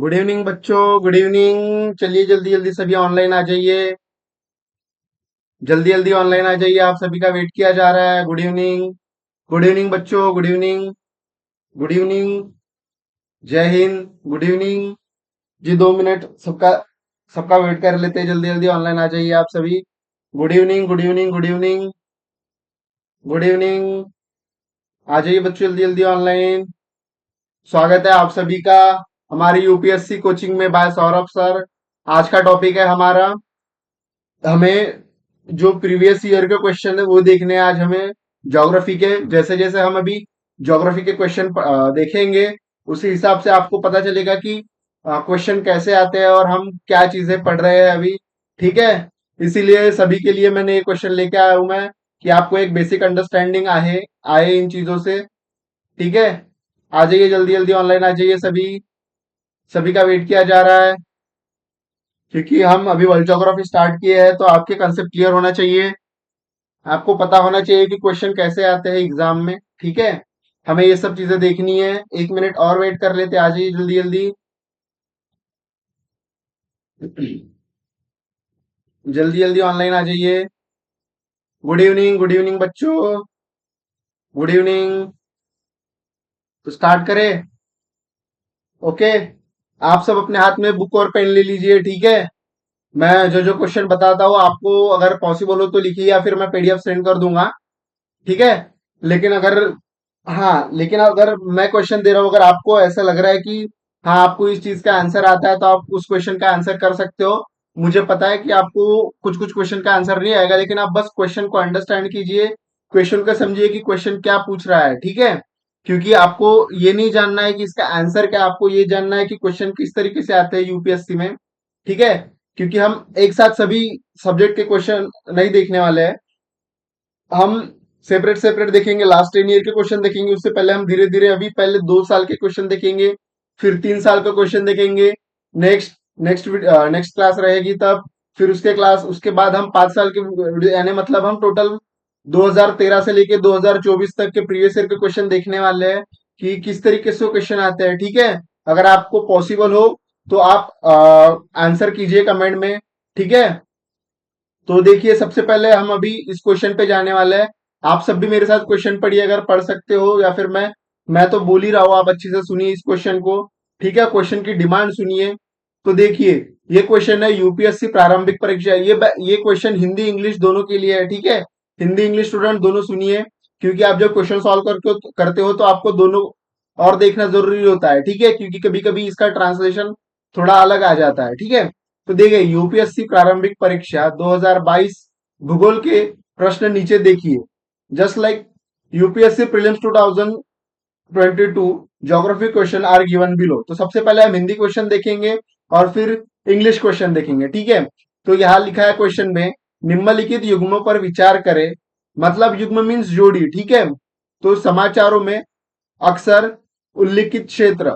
Good evening बच्चों, good evening. चलिए जल्दी जल्दी सभी ऑनलाइन आ जाइए। जल्दी जल्दी ऑनलाइन आ जाइए, आप सभी का वेट किया जा रहा है। Good evening. गुड इवनिंग बच्चों, गुड इवनिंग। Good evening. जय हिंद। Good evening. जी 2 मिनट सबका सबका वेट कर लेते हैं। जल्दी जल्दी ऑनलाइन आ जाइए आप सभी। Good evening, good evening, good evening. Good evening. आ जाइए बच्चों जल्दी जल्दी ऑनलाइन। स्वागत है आप सभी का हमारी यूपीएससी कोचिंग में बाय सौरभ सर। आज का टॉपिक है हमारा, हमें जो प्रीवियस ईयर के क्वेश्चन है वो देखने हैं आज हमें। ज्योग्राफी के जैसे जैसे हम अभी ज्योग्राफी के क्वेश्चन देखेंगे, उसी हिसाब से आपको पता चलेगा कि क्वेश्चन कैसे आते हैं और हम क्या चीजें पढ़ रहे हैं अभी। ठीक है, इसीलिए सभी के लिए मैंने ये क्वेश्चन लेके आया हूं मैं, कि आपको एक बेसिक अंडरस्टैंडिंग आए आए इन चीजों से। ठीक है, आ जाइए जल्दी जल्दी ऑनलाइन आ जाइए सभी। सभी का वेट किया जा रहा है, क्योंकि हम अभी वर्ल्ड ज्योग्राफी स्टार्ट किए हैं, तो आपके कंसेप्ट क्लियर होना चाहिए। आपको पता होना चाहिए कि क्वेश्चन कैसे आते हैं एग्जाम में। ठीक है, हमें ये सब चीजें देखनी है। 1 मिनट और वेट कर लेते, आ जाइए जल्दी जल्दी। जल्दी जल्दी ऑनलाइन आ जाइए। गुड इवनिंग बच्चों। Good evening. तो स्टार्ट करें। ओके, आप सब अपने हाथ में बुक और पेन ले लीजिए। ठीक है, मैं जो जो क्वेश्चन बताता हूँ आपको अगर पॉसिबल हो तो लिखिए, या फिर मैं पीडीएफ सेंड कर दूंगा। ठीक है, लेकिन अगर हाँ, लेकिन अगर मैं क्वेश्चन दे रहा हूँ, अगर आपको ऐसा लग रहा है कि हाँ आपको इस चीज का आंसर आता है, तो आप उस क्वेश्चन का आंसर कर सकते हो। मुझे पता है कि आपको कुछ कुछ क्वेश्चन का आंसर नहीं आएगा, लेकिन आप बस क्वेश्चन को अंडरस्टैंड कीजिए, क्वेश्चन को समझिए कि क्वेश्चन क्या पूछ रहा है। ठीक है, क्योंकि आपको ये नहीं जानना है कि इसका आंसर क्या, आपको ये जानना है कि क्वेश्चन किस तरीके से आते हैं यूपीएससी में। ठीक है, क्योंकि हम एक साथ सभी सब्जेक्ट के क्वेश्चन नहीं देखने वाले हैं, हम सेपरेट सेपरेट देखेंगे। लास्ट 10 ईयर के क्वेश्चन देखेंगे, उससे पहले हम धीरे धीरे अभी पहले 2 साल के क्वेश्चन देखेंगे, फिर 3 साल का क्वेश्चन देखेंगे। नेक्स्ट नेक्स्ट नेक्स्ट क्लास रहेगी तब, फिर उसके क्लास उसके बाद हम 5 साल के, यानी मतलब हम टोटल 2013 से लेके 2024 तक के प्रीवियस ईयर के क्वेश्चन देखने वाले हैं, कि किस तरीके से क्वेश्चन आते हैं। ठीक है, अगर आपको पॉसिबल हो तो आप आंसर कीजिए कमेंट में। ठीक है, तो देखिए सबसे पहले हम अभी इस क्वेश्चन पे जाने वाले हैं। आप सब भी मेरे साथ क्वेश्चन पढ़िए अगर पढ़ सकते हो, या फिर मैं तो बोल ही रहा हूँ, आप अच्छे से सुनिए इस क्वेश्चन को। ठीक है, क्वेश्चन की डिमांड सुनिए। तो देखिए, ये क्वेश्चन है यूपीएससी प्रारंभिक परीक्षा, ये क्वेश्चन हिंदी इंग्लिश दोनों के लिए है। ठीक है, हिंदी इंग्लिश स्टूडेंट दोनों सुनिए, क्योंकि आप जब क्वेश्चन सॉल्व करते हो तो आपको दोनों और देखना जरूरी होता है। ठीक है, क्योंकि कभी कभी इसका ट्रांसलेशन थोड़ा अलग आ जाता है। ठीक है, तो देखिए यूपीएससी प्रारंभिक परीक्षा 2022 भूगोल के प्रश्न नीचे देखिए। Just like UPSC prelims 2022 geography question are given below. तो सबसे पहले हम हिंदी क्वेश्चन देखेंगे और फिर इंग्लिश क्वेश्चन देखेंगे। ठीक है, तो यहाँ लिखा है क्वेश्चन में, निम्नलिखित युग्मों पर विचार करें। मतलब युग्म मीन्स जोड़ी। ठीक है, तो समाचारों में अक्सर उल्लिखित क्षेत्र,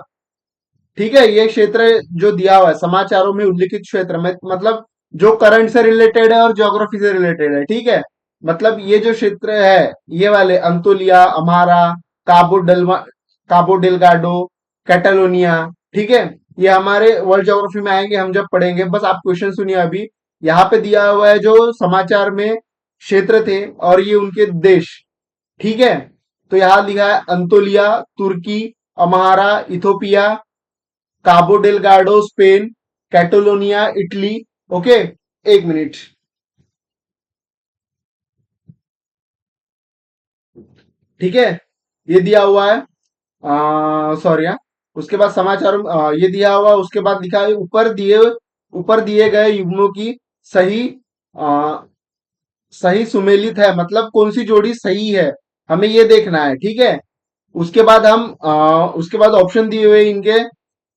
ठीक है, ये क्षेत्र जो दिया हुआ है समाचारों में उल्लिखित क्षेत्र में, मतलब जो करंट से रिलेटेड है और ज्योग्राफी से रिलेटेड है। ठीक है, मतलब ये जो क्षेत्र है, ये वाले अंतोलिया, अमारा, काबो डेल्मा काबो डेलगाडो, कैटालोनिया। ठीक है, ये हमारे वर्ल्ड ज्योग्राफी में आएंगे हम जब पढ़ेंगे। बस आप क्वेश्चन सुनिए अभी। यहाँ पे दिया हुआ है जो समाचार में क्षेत्र थे और ये उनके देश। ठीक है, तो यहाँ लिखा है अंतोलिया तुर्की, Amhara Ethiopia, Cabo Delgado Spain, Catalonia Italy. Okay, 1 minute. ठीक है, ये दिया हुआ है, सॉरी हाँ। उसके बाद समाचार ये दिया हुआ, उसके बाद लिखा है ऊपर दिए गए युग्मों की सही आ, सही सुमेलित है, मतलब कौन सी जोड़ी सही है, हमें ये देखना है। ठीक है, उसके बाद ऑप्शन दिए हुए इनके,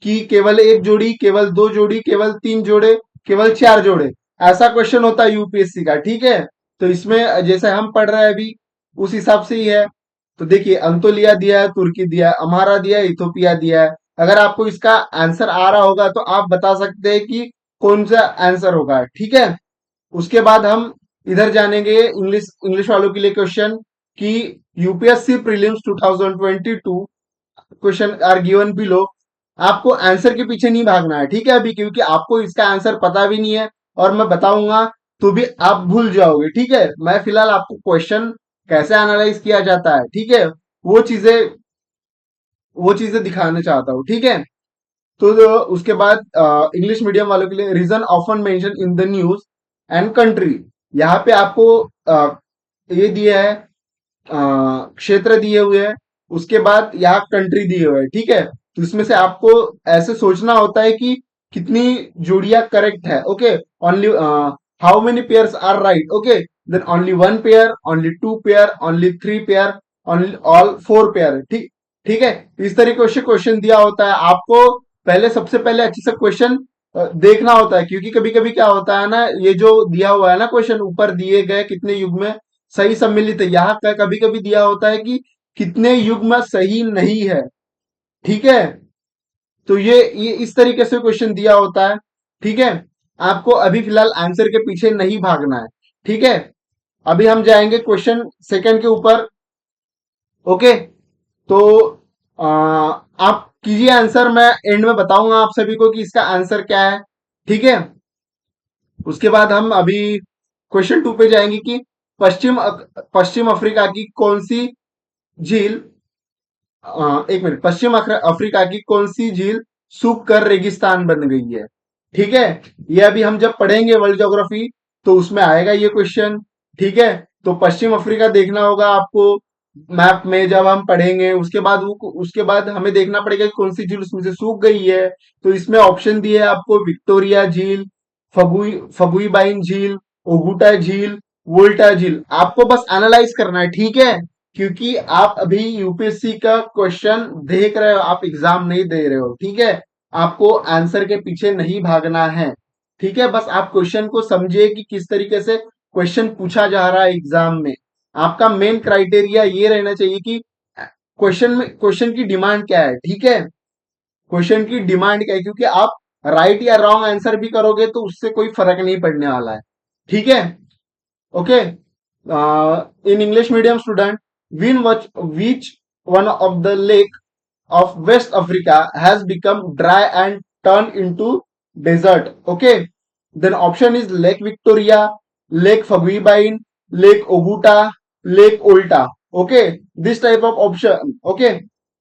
कि केवल एक जोड़ी, केवल दो जोड़ी, केवल तीन जोड़े, केवल चार जोड़े। ऐसा क्वेश्चन होता है यूपीएससी का। ठीक है, तो इसमें जैसे हम पढ़ रहे हैं अभी उस हिसाब से ही है। तो देखिए अंतोलिया दिया है, तुर्की दिया है, अम्हारा दिया है, इथोपिया दिया है। अगर आपको इसका आंसर आ रहा होगा तो आप बता सकते हैं कि कौन सा आंसर होगा। ठीक है, उसके बाद हम इधर जानेंगे इंग्लिश इंग्लिश वालों के लिए क्वेश्चन, कि UPSC prelims 2022 question are given below. आपको आंसर के पीछे नहीं भागना है, ठीक है अभी, क्योंकि आपको इसका आंसर पता भी नहीं है और मैं बताऊंगा तो भी आप भूल जाओगे, ठीक है। मैं फिलहाल आपको क्वेश्चन कैसे एनालाइज किया जाता है, ठीक है, वो चीजें वो चीजें दिखाना चाहता हूँ, ठीक है। तो उसके बाद इंग्लिश मीडियम वालों के लिए region often mention in the news and country, यहाँ पे आपको ये दिया है, क्षेत्र दिए हुए हैं, उसके बाद यहाँ कंट्री दिए हुए हैं, ठीक है। तो इसमें से आपको ऐसे सोचना होता है कि कितनी जोड़ियां करेक्ट है, okay. Only how many pairs are right, okay, then only one pair, only two pair, only three pair, only all four pair, ठीक, ठीक है। तो इस तरीके से क्वेश्चन दिया होता है आपको, पहले सबसे पहले अच्छे से क्वेश्चन देखना होता है, क्योंकि कभी कभी क्या होता है ना, ये जो दिया हुआ है ना क्वेश्चन ऊपर दिए गए कितने युग में सही सम्मिलित है, यहाँ का कभी कभी दिया होता है कि कितने युग्म सही नहीं है, ठीक है। तो ये इस तरीके से क्वेश्चन दिया होता है, ठीक है। आपको अभी फिलहाल आंसर के पीछे नहीं भागना है, ठीक है। अभी हम जाएंगे क्वेश्चन सेकंड के ऊपर, ओके। तो आप कीजिए आंसर, मैं एंड में बताऊंगा आप सभी को कि इसका आंसर क्या है, ठीक है। उसके बाद हम अभी क्वेश्चन टू पे जाएंगे कि पश्चिम पश्चिम अफ्रीका की कौन सी झील, एक मिनट, पश्चिम अफ्रीका की कौन सी झील सूख कर रेगिस्तान बन गई है, ठीक है। ये अभी हम जब पढ़ेंगे वर्ल्ड ज्योग्राफी तो उसमें आएगा ये क्वेश्चन, ठीक है। तो पश्चिम अफ्रीका देखना होगा आपको मैप में जब हम पढ़ेंगे, उसके बाद हमें देखना पड़ेगा कि कौन सी झील उसमें से सूख गई है। तो इसमें ऑप्शन दिए है आपको, विक्टोरिया झील, फगुई बाइन झील, ओगुटा झील, वोल्टा झील। आपको बस एनालाइज करना है, ठीक है, क्योंकि आप अभी यूपीएससी का क्वेश्चन देख रहे हो, आप एग्जाम नहीं दे रहे हो, ठीक है। आपको आंसर के पीछे नहीं भागना है, ठीक है। बस आप क्वेश्चन को समझिए कि किस तरीके से क्वेश्चन पूछा जा रहा है एग्जाम में। आपका मेन क्राइटेरिया ये रहना चाहिए कि क्वेश्चन की डिमांड क्या है, ठीक है। क्वेश्चन की डिमांड क्या है, क्योंकि आप राइट या रॉन्ग आंसर भी करोगे तो उससे कोई फर्क नहीं पड़ने वाला है, ठीक है। Okay, in English medium student, which one of the lake of West Africa has become dry and turned into desert? Okay, then option is Lake Victoria, Lake Faguibine, Lake Oguta, Lake Olta. Okay, this type of option. Okay,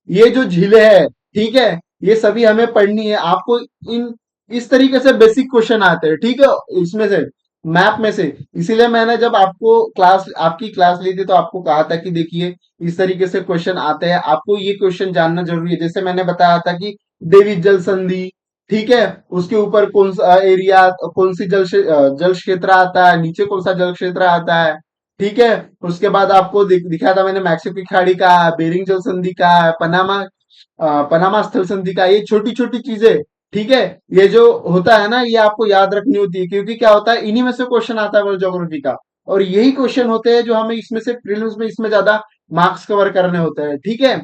ये जो झीलें है, ठीक है, ये सभी हमें पढ़नी है। आपको इन इस तरीके से बेसिक क्वेश्चन आते हैं, ठीक है, इसमें से मैप में से। इसीलिए मैंने जब आपकी क्लास ली थी तो आपको कहा था कि देखिए इस तरीके से क्वेश्चन आते हैं, आपको ये क्वेश्चन जानना जरूरी है। जैसे मैंने बताया था कि देवी जल संधि, ठीक है, उसके ऊपर कौन सा एरिया, कौन सी जल क्षेत्र आता है, नीचे कौन सा जल क्षेत्र आता है, ठीक है। उसके बाद आपको दिखाया था मैंने मैक्सिको की खाड़ी का, बेरिंग जल संधि का, पनामा स्थल संधि का, ये छोटी छोटी चीजें, ठीक है। ये जो होता है ना, ये आपको याद रखनी होती है, क्योंकि क्या होता है इन्हीं में से क्वेश्चन आता है वर्ल्ड ज्योग्राफी का, और यही क्वेश्चन होते हैं जो हमें इसमें से प्रीलिम्स में इसमें ज्यादा मार्क्स कवर करने होते हैं, ठीक है।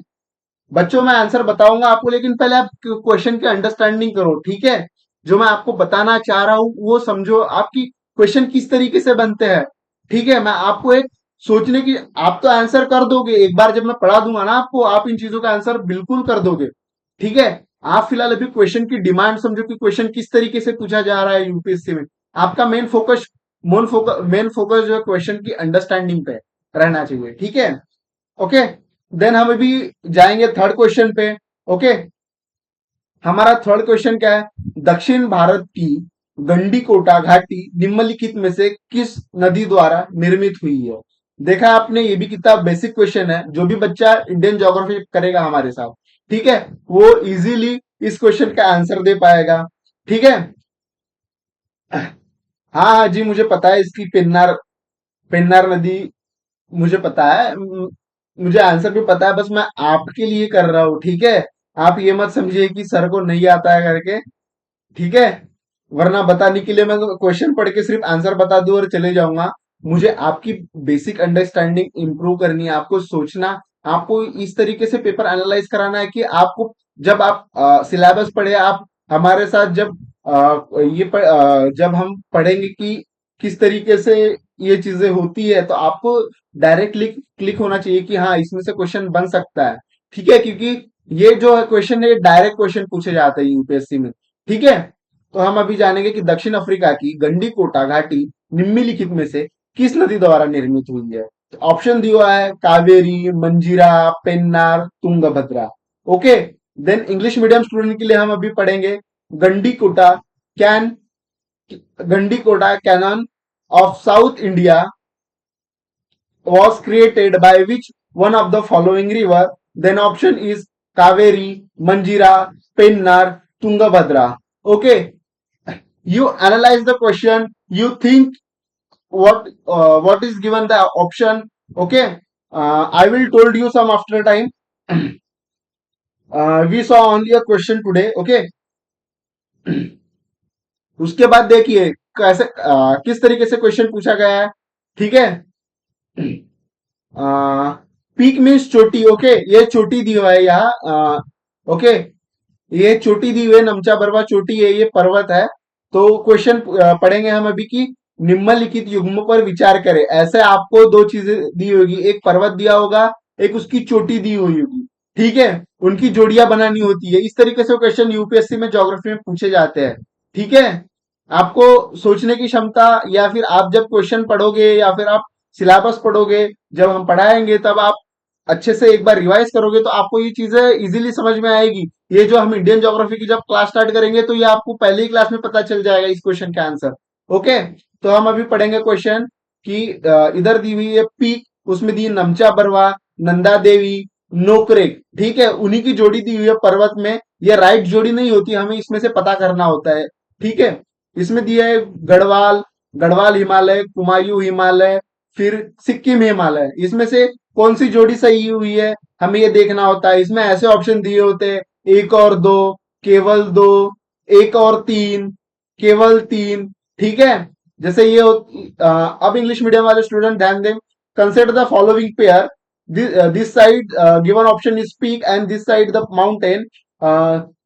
बच्चों मैं आंसर बताऊंगा आपको, लेकिन पहले आप क्वेश्चन की अंडरस्टैंडिंग करो, ठीक है। जो मैं आपको बताना चाह रहा हूं वो समझो, आपकी क्वेश्चन किस तरीके से बनते हैं, ठीक है। मैं आपको एक सोचने की, आप तो आंसर कर दोगे एक बार जब मैं पढ़ा दूंगा ना आपको, आप इन चीजों का आंसर बिल्कुल कर दोगे, ठीक है। आप फिलहाल अभी क्वेश्चन की डिमांड समझो कि क्वेश्चन किस तरीके से पूछा जा रहा है यूपीएससी में। आपका मेन फोकस जो है क्वेश्चन की अंडरस्टैंडिंग पे रहना चाहिए, ठीक है। ओके, देन हम अभी जाएंगे थर्ड क्वेश्चन पे, ओके। हमारा थर्ड क्वेश्चन क्या है, दक्षिण भारत की गंडीकोटा घाटी निम्नलिखित में से किस नदी द्वारा निर्मित हुई है? देखा आपने, ये भी कितना बेसिक क्वेश्चन है, जो भी बच्चा इंडियन ज्योग्राफी करेगा हमारे साथ, ठीक है, वो इजीली इस क्वेश्चन का आंसर दे पाएगा, ठीक है। हाँ हाँ जी, मुझे पता है इसकी पेन्नार पेन्नार नदी, मुझे पता है, मुझे आंसर भी पता है, बस मैं आपके लिए कर रहा हूँ, ठीक है। आप ये मत समझिए कि सर को नहीं आता है करके, ठीक है। वरना बताने के लिए मैं क्वेश्चन पढ़ के सिर्फ आंसर बता दूं और चले जाऊंगा। मुझे आपकी बेसिक अंडरस्टैंडिंग इंप्रूव करनी है, आपको सोचना, आपको इस तरीके से पेपर एनालाइज कराना है कि आपको जब आप सिलेबस पढ़े, आप हमारे साथ जब जब हम पढ़ेंगे कि किस तरीके से ये चीजें होती है, तो आपको डायरेक्टली क्लिक होना चाहिए कि हाँ इसमें से क्वेश्चन बन सकता है, ठीक है। क्योंकि ये जो है क्वेश्चन है डायरेक्ट क्वेश्चन पूछे जाते हैं यूपीएससी में। ठीक है, तो हम अभी जानेंगे कि दक्षिण अफ्रीका की गंडीकोटा घाटी निम्नलिखित में से किस नदी द्वारा निर्मित हुई है। तो ऑप्शन दिया हुआ है Kaveri, Manjira, Pennar, Tungabhadra. Okay, then English medium student के लिए हम अभी पढ़ेंगे Gandikota can Gandikota canyon of South India was created by which one of the following river? Then option is Kaveri, Manjira, Pennar, Tungabhadra. Okay, you analyze the question. You think what is given the option. Okay, I will told you some after time. We saw only a question today. Okay, उसके बाद देखिए कैसे किस तरीके से question पूछा गया है। ठीक है, पीक मीन्स चोटी। ओके, ये चोटी दी हुआ है यहाँ। ओके, ये चोटी दी हुई है, नमचा बरवा चोटी है, ये पर्वत है। तो क्वेश्चन पढ़ेंगे हम अभी की निम्नलिखित युग्मों पर विचार करें। ऐसे आपको दो चीजें दी होगी, एक पर्वत दिया होगा, एक उसकी चोटी दी हुई होगी। ठीक है, उनकी जोड़ियां बनानी होती है। इस तरीके से क्वेश्चन यूपीएससी में ज्योग्राफी में पूछे जाते हैं। ठीक है, आपको सोचने की क्षमता, या फिर आप जब क्वेश्चन पढ़ोगे या फिर आप सिलेबस पढ़ोगे, जब हम पढ़ाएंगे तब आप अच्छे से एक बार रिवाइज करोगे तो आपको ये चीजें इजीली समझ में आएगी। ये जो हम इंडियन ज्योग्राफी की जब क्लास स्टार्ट करेंगे तो ये आपको पहले ही क्लास में पता चल जाएगा इस क्वेश्चन का आंसर। ओके, तो हम अभी पढ़ेंगे क्वेश्चन कि इधर दी हुई है पीक, उसमें दी नमचा बरवा, नंदा देवी, नोकरेक। ठीक है, उन्हीं की जोड़ी दी हुई है पर्वत में। ये राइट जोड़ी नहीं होती, हमें इसमें से पता करना होता है। ठीक है, इसमें दिया है गढ़वाल, गढ़वाल हिमालय, कुमायूं हिमालय, फिर सिक्किम हिमालय। इसमें से कौन सी जोड़ी सही हुई है हमें ये देखना होता है। इसमें ऐसे ऑप्शन दिए होते हैं एक और दो, केवल दो, एक और तीन, केवल तीन। ठीक है, जैसे ये अब इंग्लिश मीडियम वाले स्टूडेंट ध्यान दें। Consider the following pair, this side given option is peak and this side the mountain.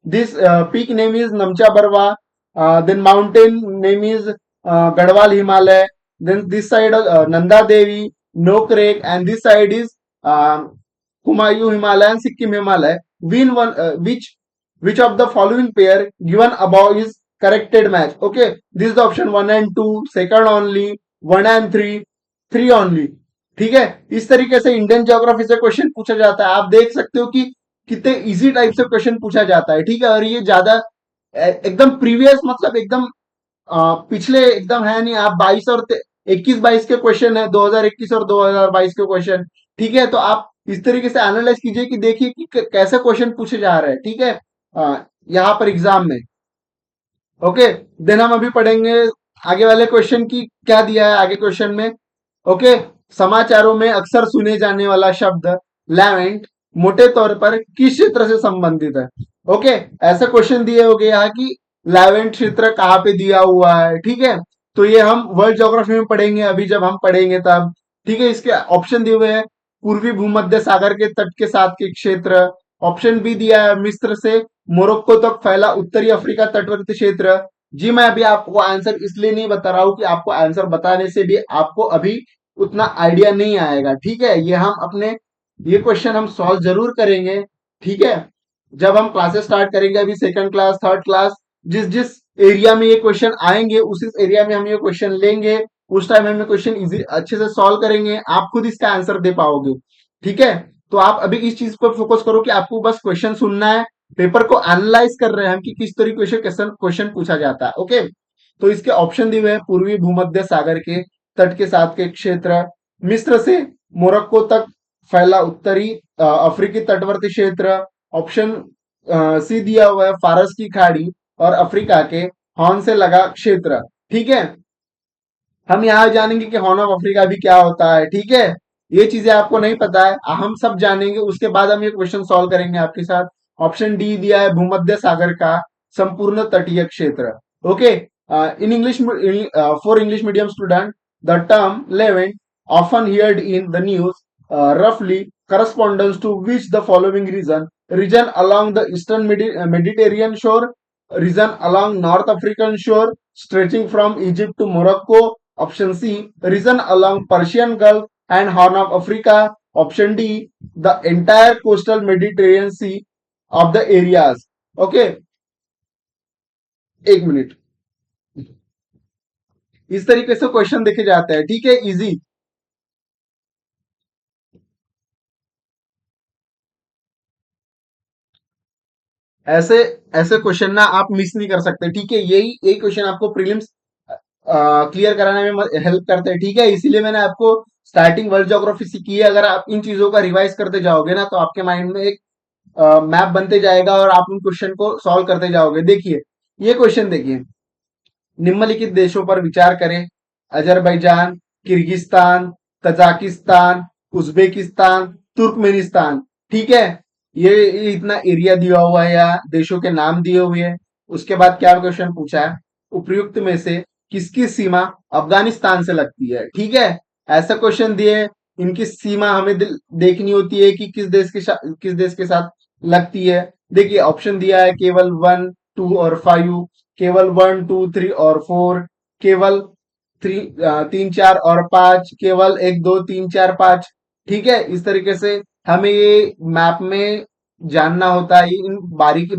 This peak name is Namcha Barwa, then mountain name is Gadwal Himalaya, then this side Nanda Devi, Nokrek, and this side is Kumayu Himalaya and Sikkim Himalaya. Which of the following pair given above is corrected match? Okay, this is the option 1 and 2, second only, 1 and 3, 3 only. ठीक है, इस तरीके से Indian geography से question पूछा जाता है। आप देख सकते हो कि कितने इजी टाइप से क्वेश्चन पूछा जाता है। ठीक है, और ये ज्यादा एकदम प्रीवियस, मतलब एकदम पिछले एकदम है नहीं। आप 22 और 21-22 के क्वेश्चन है, 2021 और 2022 के क्वेश्चन। ठीक है, तो आप इस तरीके से एनालाइज कीजिए कि देखिए कि कैसे क्वेश्चन पूछे जा रहे हैं। ठीक है, यहाँ पर एग्जाम में। ओके, देन हम अभी पढ़ेंगे आगे वाले क्वेश्चन की क्या दिया है आगे क्वेश्चन में। ओके, समाचारों में अक्सर सुने जाने वाला शब्द लेवेंट मोटे तौर पर किस क्षेत्र से संबंधित है। ओके, ऐसे क्वेश्चन दिए हो गए यहाँ की लेवेंट क्षेत्र कहाँ पे दिया हुआ है। ठीक है, तो ये हम वर्ल्ड ज्योग्राफी में पढ़ेंगे अभी, जब हम पढ़ेंगे तब। ठीक है, इसके ऑप्शन दिए हुए हैं पूर्वी भूमध्य सागर के तट के साथ के क्षेत्र। ऑप्शन बी दिया है मिस्र से मोरक्को तक फैला उत्तरी अफ्रीका तटवर्ती क्षेत्र। जी मैं अभी आपको आंसर इसलिए नहीं बता रहा हूं कि आपको आंसर बताने से भी आपको अभी उतना आइडिया नहीं आएगा। ठीक है, ये हम अपने ये क्वेश्चन हम सॉल्व जरूर करेंगे। ठीक है, जब हम क्लासेस स्टार्ट करेंगे अभी सेकंड क्लास थर्ड क्लास, जिस जिस एरिया में ये क्वेश्चन आएंगे उस इस एरिया में हम ये क्वेश्चन लेंगे। उस टाइम हम ये क्वेश्चन इजी अच्छे से सॉल्व करेंगे, आप खुद इसका आंसर दे पाओगे। ठीक है, तो आप अभी इस चीज पर फोकस करो कि आपको बस क्वेश्चन सुनना है, पेपर को एनालाइज कर रहे हैं हम कि किस तरीके से क्वेश्चन पूछा जाता है। ओके, तो इसके ऑप्शन दिए हुए हैं पूर्वी भूमध्य सागर के तट के साथ के क्षेत्र, मिस्र से मोरक्को तक फैला उत्तरी अफ्रीकी तटवर्ती क्षेत्र। ऑप्शन सी दिया हुआ है फारस की खाड़ी और अफ्रीका के हॉर्न से लगा क्षेत्र। ठीक है, हम यहाँ जानेंगे कि हॉर्न ऑफ अफ्रीका भी क्या होता है। ठीक है, ये चीजें आपको नहीं पता है, हम सब जानेंगे, उसके बाद हम ये क्वेश्चन सॉल्व करेंगे आपके साथ। ऑप्शन डी दिया है भूमध्य सागर का संपूर्ण तटीय क्षेत्र। Okay, in English for English medium student the term Levant often heard in the news roughly corresponds to which the following region along the eastern Mediterranean shore, region along North African shore stretching from Egypt to Morocco. Option C, region along Persian Gulf and Horn of Africa. Option D, the entire coastal Mediterranean Sea. Of the areas. Okay, एक minute. इस तरीके से question देखे जाते हैं, ठीक है, easy. ऐसे ऐसे क्वेश्चन ना आप मिस नहीं कर सकते, ठीक है। यही यही क्वेश्चन आपको प्रीलिम्स क्लियर कराने में हेल्प करते हैं, ठीक है। इसीलिए मैंने आपको स्टार्टिंग वर्ल्ड ज्योग्राफी सीखी है। अगर आप इन चीजों का रिवाइज करते जाओगे ना, तो आपके माइंड में एक मैप बनते जाएगा और आप उन क्वेश्चन को सॉल्व करते जाओगे। देखिए, ये क्वेश्चन देखिए, निम्नलिखित देशों पर विचार करें। Azerbaijan, Kyrgyzstan, Tajikistan, Uzbekistan, Turkmenistan, ठीक है। ये इतना एरिया दिया हुआ है, या देशों के नाम दिए हुए हैं। उसके बाद क्या क्वेश्चन पूछा है, उपयुक्त में से किसकी सीमा अफगानिस्तान से लगती है, ठीक है। ऐसा क्वेश्चन दिए, इनकी सीमा हमें देखनी होती है कि किस देश के साथ लगती है। देखिए, ऑप्शन दिया है केवल 1, 2 और 5, केवल 1, 2, 3 और 4, केवल 3, 4 और 5, केवल 1, 2, 3, 4, 5, ठीक है। इस तरीके से हमें ये मैप में जानना होता है, इन बारीक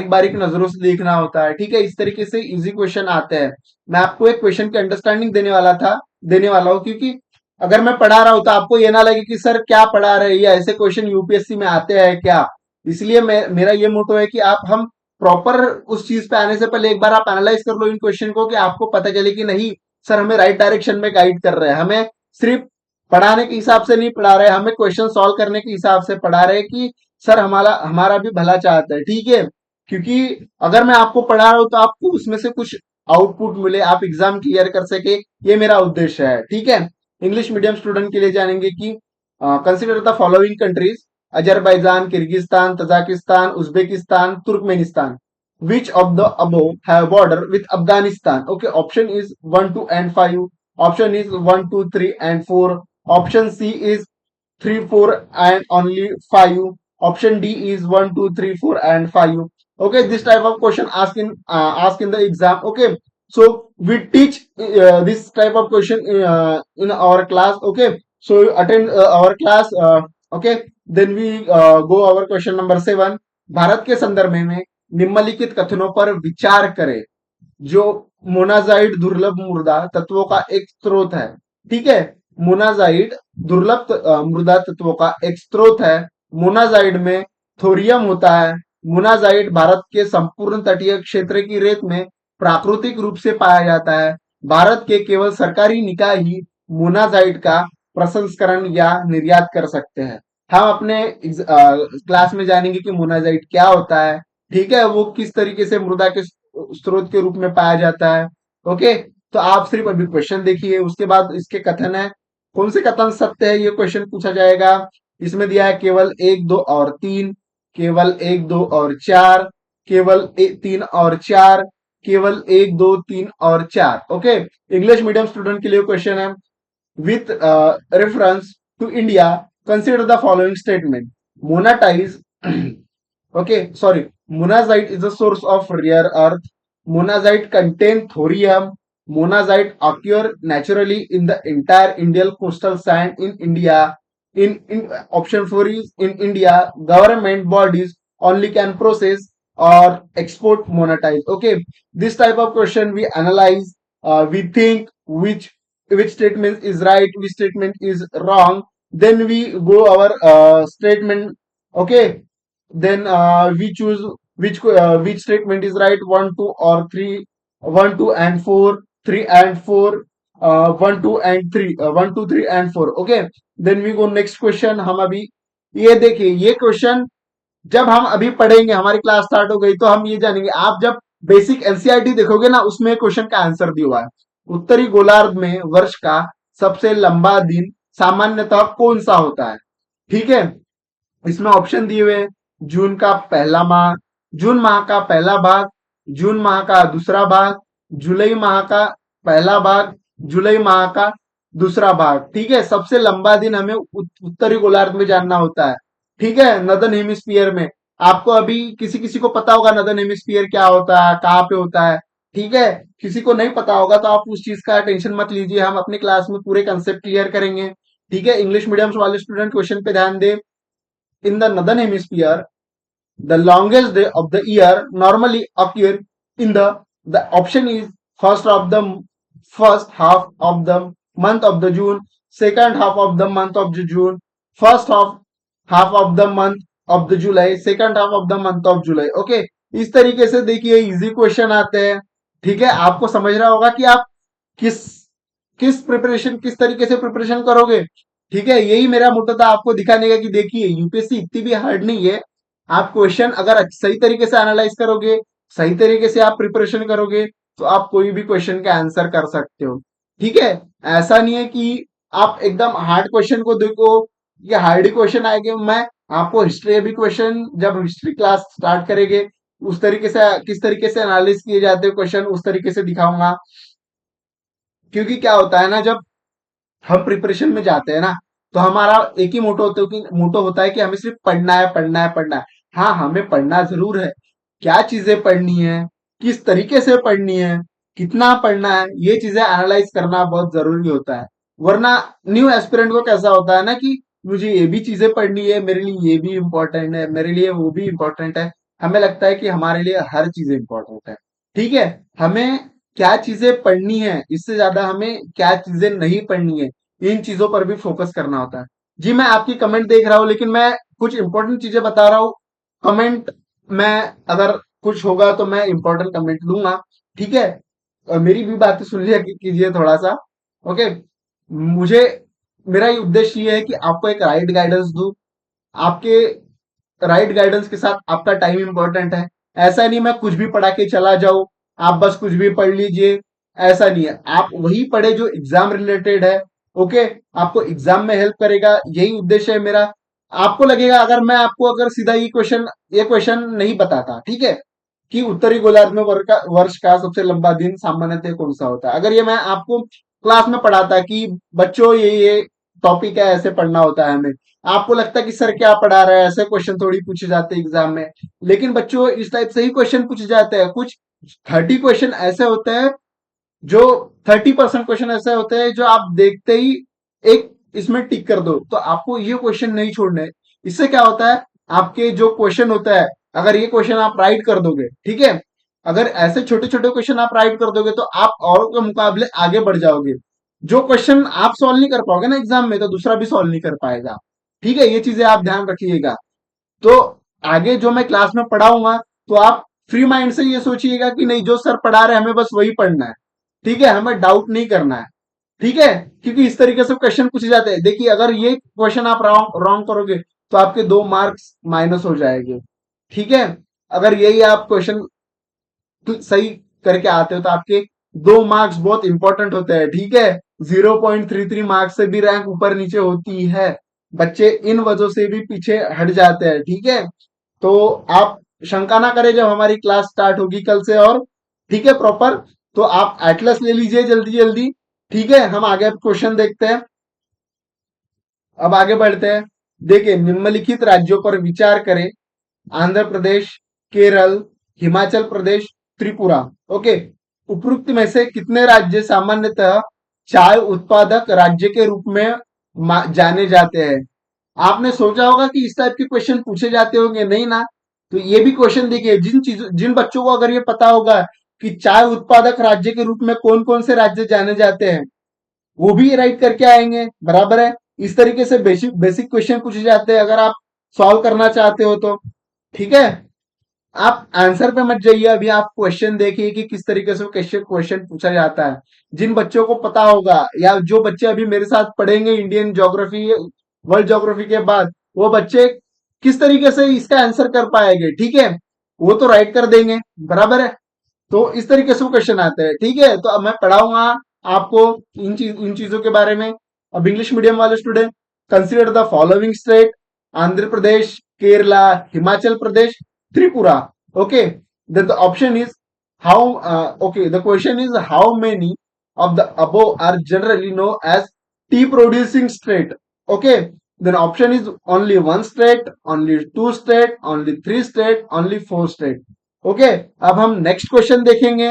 बारीक नजरों से देखना होता है, ठीक है। इस तरीके से इजी क्वेश्चन आते हैं। मैं आपको एक क्वेश्चन की अंडरस्टैंडिंग देने वाला हूं, क्योंकि अगर मैं पढ़ा रहा हूं तो आपको ये ना लगे कि सर क्या पढ़ा रहे हैं, या ऐसे क्वेश्चन यूपीएससी में आते हैं क्या। इसलिए मेरा ये मोटो है कि आप हम प्रॉपर उस चीज पे आने से पहले एक बार आप एनालाइज कर लो इन क्वेश्चन को, कि आपको पता चले कि नहीं सर हमें राइट डायरेक्शन में गाइड कर रहे हैं, हमें सिर्फ पढ़ाने के हिसाब से नहीं पढ़ा रहे, हमें क्वेश्चन सॉल्व करने के हिसाब से पढ़ा रहे कि सर हमारा हमारा भी भला चाहता है, ठीक है। क्योंकि अगर मैं आपको पढ़ा रहा हूं तो आपको उसमें से कुछ आउटपुट मिले, आप एग्जाम क्लियर कर सके, ये मेरा उद्देश्य है, ठीक है। इंग्लिश मीडियम स्टूडेंट के लिए जानेंगे कि consider the following countries, Azerbaijan, Kyrgyzstan, Tajikistan, Uzbekistan, Turkmenistan, which of the above have border with Afghanistan? Okay, option is 1, 2 and 5. Option is 1, 2, 3 and 4. Option C is 3, 4 and only 5. Option D is 1, 2, 3, 4 and 5. Okay, this type of question asked in the exam. Okay, so we teach this type of question in our class. Okay, so attend our class. Okay, then we go our question number 7. Bharat के संदर्भ में निम्नलिखित कथनों पर विचार करें। जो monazite दुर्लभ मृदा तत्वों का एक स्रोत है, ठीक है। मोनाजाइट मृदा तत्वों का एक स्रोत है। मोनाजाइट में थोरियम होता है। मोनाजाइट भारत के संपूर्ण तटीय क्षेत्र की रेत में प्राकृतिक रूप से पाया जाता है। भारत के केवल सरकारी निकाय ही मोनाजाइट का प्रसंस्करण या निर्यात कर सकते हैं। हम अपने क्लास में जानेंगे कि मोनाजाइट क्या होता है, ठीक है, वो किस तरीके से मृदा के स्रोत के रूप में पाया जाता है। ओके, तो आप सिर्फ अभी क्वेश्चन देखिए, उसके बाद इसके कथन है, कौन से कथन सत्य है ये क्वेश्चन पूछा जाएगा। इसमें दिया है केवल 1, 2 और 3, केवल 1, 2 और 4, केवल 3 और 4, केवल 1, 2, 3 और 4। ओके, इंग्लिश मीडियम स्टूडेंट के लिए क्वेश्चन है, with reference to India, consider the following statement. Monatize, okay, sorry, monazite is a source of rare earth. Monazite contain thorium. Monazite occur naturally in the entire Indian coastal sand in India. In option 4 is in India, government bodies only can process or export monetize. Okay, this type of question we analyze, we think which statement is right, which statement is wrong, then we go our statement. Okay, then we choose which statement is right, 1, 2 or 3, 1, 2 and 4, 3 and 4, 1, 2 and 3, 1, 2, 3 and 4। okay, then we go next question। हम अभी ये देखिए, ये question जब हम अभी पढ़ेंगे, हमारी क्लास स्टार्ट हो गई तो हम ये जानेंगे। आप जब बेसिक एनसीईआरटी देखोगे ना, उसमें क्वेश्चन का आंसर दिया हुआ है, उत्तरी गोलार्ध में वर्ष का सबसे लंबा दिन सामान्यतः कौन सा होता है, ठीक है। इसमें ऑप्शन दिए हुए, जून का पहला माह, जून माह का पहला भाग, जून माह का दूसरा भाग, जुलाई माह का पहला भाग, जुलाई माह का दूसरा भाग, ठीक है। सबसे लंबा दिन हमें उत्तरी गोलार्ध में जानना होता है, ठीक है, नदर्न हेमिस्फीयर में। आपको अभी किसी किसी को पता होगा नदर्न हेमिस्फीयर क्या होता है, कहाँ पे होता है, ठीक है। किसी को नहीं पता होगा तो आप उस चीज का टेंशन मत लीजिए, हम अपनी क्लास में पूरे कंसेप्ट क्लियर करेंगे, ठीक है। इंग्लिश मीडियम वाले स्टूडेंट क्वेश्चन पे ध्यान दे। In the northern hemisphere, The longest day of the year normally occur in the option is first of the first half of the month of the June, second half of the month of the June, first half of the month of the July, second half of the month of July. Okay, इस तरीके से देखिए easy question आते हैं। ठीक है, आपको समझ रहा होगा कि आप किस किस तरीके से प्रिपरेशन करोगे। ठीक है, यही मेरा मोटो था आपको दिखाने का कि देखिए यूपीएससी इतनी भी हार्ड नहीं है। आप क्वेश्चन अगर सही तरीके से एनालाइज करोगे, सही तरीके से आप प्रिपरेशन करोगे, तो आप कोई भी क्वेश्चन का आंसर कर सकते हो। ठीक है, ऐसा नहीं है कि आप एकदम हार्ड क्वेश्चन को देखो, ये हार्ड क्वेश्चन आएंगे। मैं आपको हिस्ट्री अभी क्वेश्चन जब हिस्ट्री क्लास स्टार्ट करेंगे उस तरीके से किस तरीके से एनालिस किए जाते हैं क्वेश्चन उस तरीके से दिखाऊंगा। क्योंकि क्या होता है ना, जब हम प्रिपरेशन में जाते हैं ना, तो हमारा एक ही मोटो होता है कि हमें सिर्फ पढ़ना है, पढ़ना है, पढ़ना है। हाँ, हमें पढ़ना जरूर है। क्या चीजें पढ़नी है, किस तरीके से पढ़नी है, कितना पढ़ना है, ये चीजें एनालाइज करना बहुत जरूरी होता है। वरना न्यू एस्पिरेंट को कैसा होता है ना कि मुझे ये भी चीजें पढ़नी है, मेरे लिए ये भी इंपॉर्टेंट है, मेरे लिए वो भी इंपॉर्टेंट है। हमें लगता है कि हमारे लिए हर चीज इंपॉर्टेंट है। ठीक है, हमें क्या चीजें पढ़नी है, इससे ज्यादा हमें क्या चीजें नहीं पढ़नी है, इन चीजों पर भी फोकस करना होता है। जी, मैं आपकी कमेंट देख रहा हूँ, लेकिन मैं कुछ इंपॉर्टेंट चीजें बता रहा हूँ। कमेंट मैं अगर कुछ होगा तो मैं इंपॉर्टेंट कमेंट लूंगा। ठीक है, मेरी भी बातें सुन लिया कीजिए थोड़ा सा। ओके, मुझे मेरा ये उद्देश्य ये है कि आपको एक राइट गाइडेंस दूं। आपके राइट गाइडेंस के साथ आपका टाइम इंपॉर्टेंट है। ऐसा नहीं मैं कुछ भी पढ़ा के चला जाऊं, आप बस कुछ भी पढ़ लीजिए, ऐसा नहीं है। आप वही पढ़े जो एग्जाम रिलेटेड है। ओके, आपको एग्जाम में हेल्प करेगा, यही उद्देश्य है मेरा। आपको लगेगा अगर मैं आपको अगर सीधा ये क्वेश्चन नहीं बताता, ठीक है, कि उत्तरी गोलार्ध में वर्ष का सबसे लंबा दिन सामान्यतः कौन सा होता है, अगर ये मैं आपको क्लास में पढ़ाता कि बच्चों ये टॉपिक है, ऐसे पढ़ना होता है हमें, आपको लगता है कि सर क्या पढ़ा रहा है, ऐसे क्वेश्चन थोड़ी पूछे जाते हैं एग्जाम में। लेकिन बच्चों इस टाइप से ही क्वेश्चन पूछे जाते हैं। कुछ 30 क्वेश्चन ऐसे होते हैं जो 30% क्वेश्चन ऐसे होते हैं जो आप देखते ही एक इसमें टिक कर दो, तो आपको ये क्वेश्चन नहीं छोड़ने। इससे क्या होता है, आपके जो क्वेश्चन होता है, अगर ये क्वेश्चन आप राइट कर दोगे, ठीक है, अगर ऐसे छोटे छोटे क्वेश्चन आप राइट कर दोगे तो आप औरों के मुकाबले आगे बढ़ जाओगे। जो क्वेश्चन आप सॉल्व नहीं कर पाओगे ना एग्जाम में, तो दूसरा भी सॉल्व नहीं कर पाएगा। ठीक है, ये चीजें आप ध्यान रखिएगा। तो आगे जो मैं क्लास में पढ़ाऊंगा, तो आप फ्री माइंड से ये सोचिएगा कि नहीं, जो सर पढ़ा रहे हैं हमें बस वही पढ़ना है। ठीक है, हमें डाउट नहीं करना है। ठीक है, क्योंकि इस तरीके से क्वेश्चन पूछे जाते हैं। देखिए अगर ये क्वेश्चन आप रॉन्ग रॉन्ग करोगे तो आपके 2 मार्क्स माइनस हो जाएंगे। ठीक है, अगर यही आप क्वेश्चन सही करके आते हो तो आपके 2 मार्क्स बहुत इंपॉर्टेंट होते हैं। ठीक है, 0.33 मार्क्स से भी रैंक ऊपर नीचे होती है। बच्चे इन वजह से भी पीछे हट जाते हैं। ठीक है, तो आप शंका ना करें जब हमारी क्लास स्टार्ट होगी कल से। और ठीक है प्रॉपर, तो आप एटलस ले लीजिए जल्दी जल्दी। ठीक है, हम आगे क्वेश्चन देखते हैं। अब आगे बढ़ते हैं। देखिए, निम्नलिखित राज्यों पर विचार करें। आंध्र प्रदेश, केरल, हिमाचल प्रदेश, त्रिपुरा। ओके, उपरोक्त में से कितने राज्य सामान्यतः चाय उत्पादक राज्य के रूप में जाने जाते हैं। आपने सोचा होगा कि इस टाइप के क्वेश्चन पूछे जाते होंगे, नहीं ना। तो ये भी क्वेश्चन देखिए, जिन बच्चों को अगर ये पता होगा कि चाय उत्पादक राज्य के रूप में कौन कौन से राज्य जाने जाते हैं, वो भी राइट करके आएंगे। बराबर है, इस तरीके से बेसिक बेसिक क्वेश्चन पूछे जाते हैं अगर आप सॉल्व करना चाहते हो तो। ठीक है, आप आंसर पे मत जाइए, अभी आप क्वेश्चन देखिए कि किस तरीके से क्वेश्चन क्वेश्चन पूछा जाता है। जिन बच्चों को पता होगा, या जो बच्चे अभी मेरे साथ पढ़ेंगे इंडियन ज्योग्राफी, वर्ल्ड ज्योग्राफी के बाद, वो बच्चे किस तरीके से इसका आंसर कर पाएंगे, ठीक है, वो तो राइट कर देंगे। बराबर है, तो इस तरीके से वो क्वेश्चन आते हैं। ठीक है, तो अब मैं पढ़ाऊंगा आपको इन चीजों के बारे में। अब इंग्लिश मीडियम वाले student, consider the following state: Andhra Pradesh, Kerala, Himachal Pradesh, Tripura. Okay, the option is how okay, the question is how many of the above are generally known as tea producing state. Okay, then option is only one state, only two state, only three state, only four state. Okay, अब हम next question देखेंगे।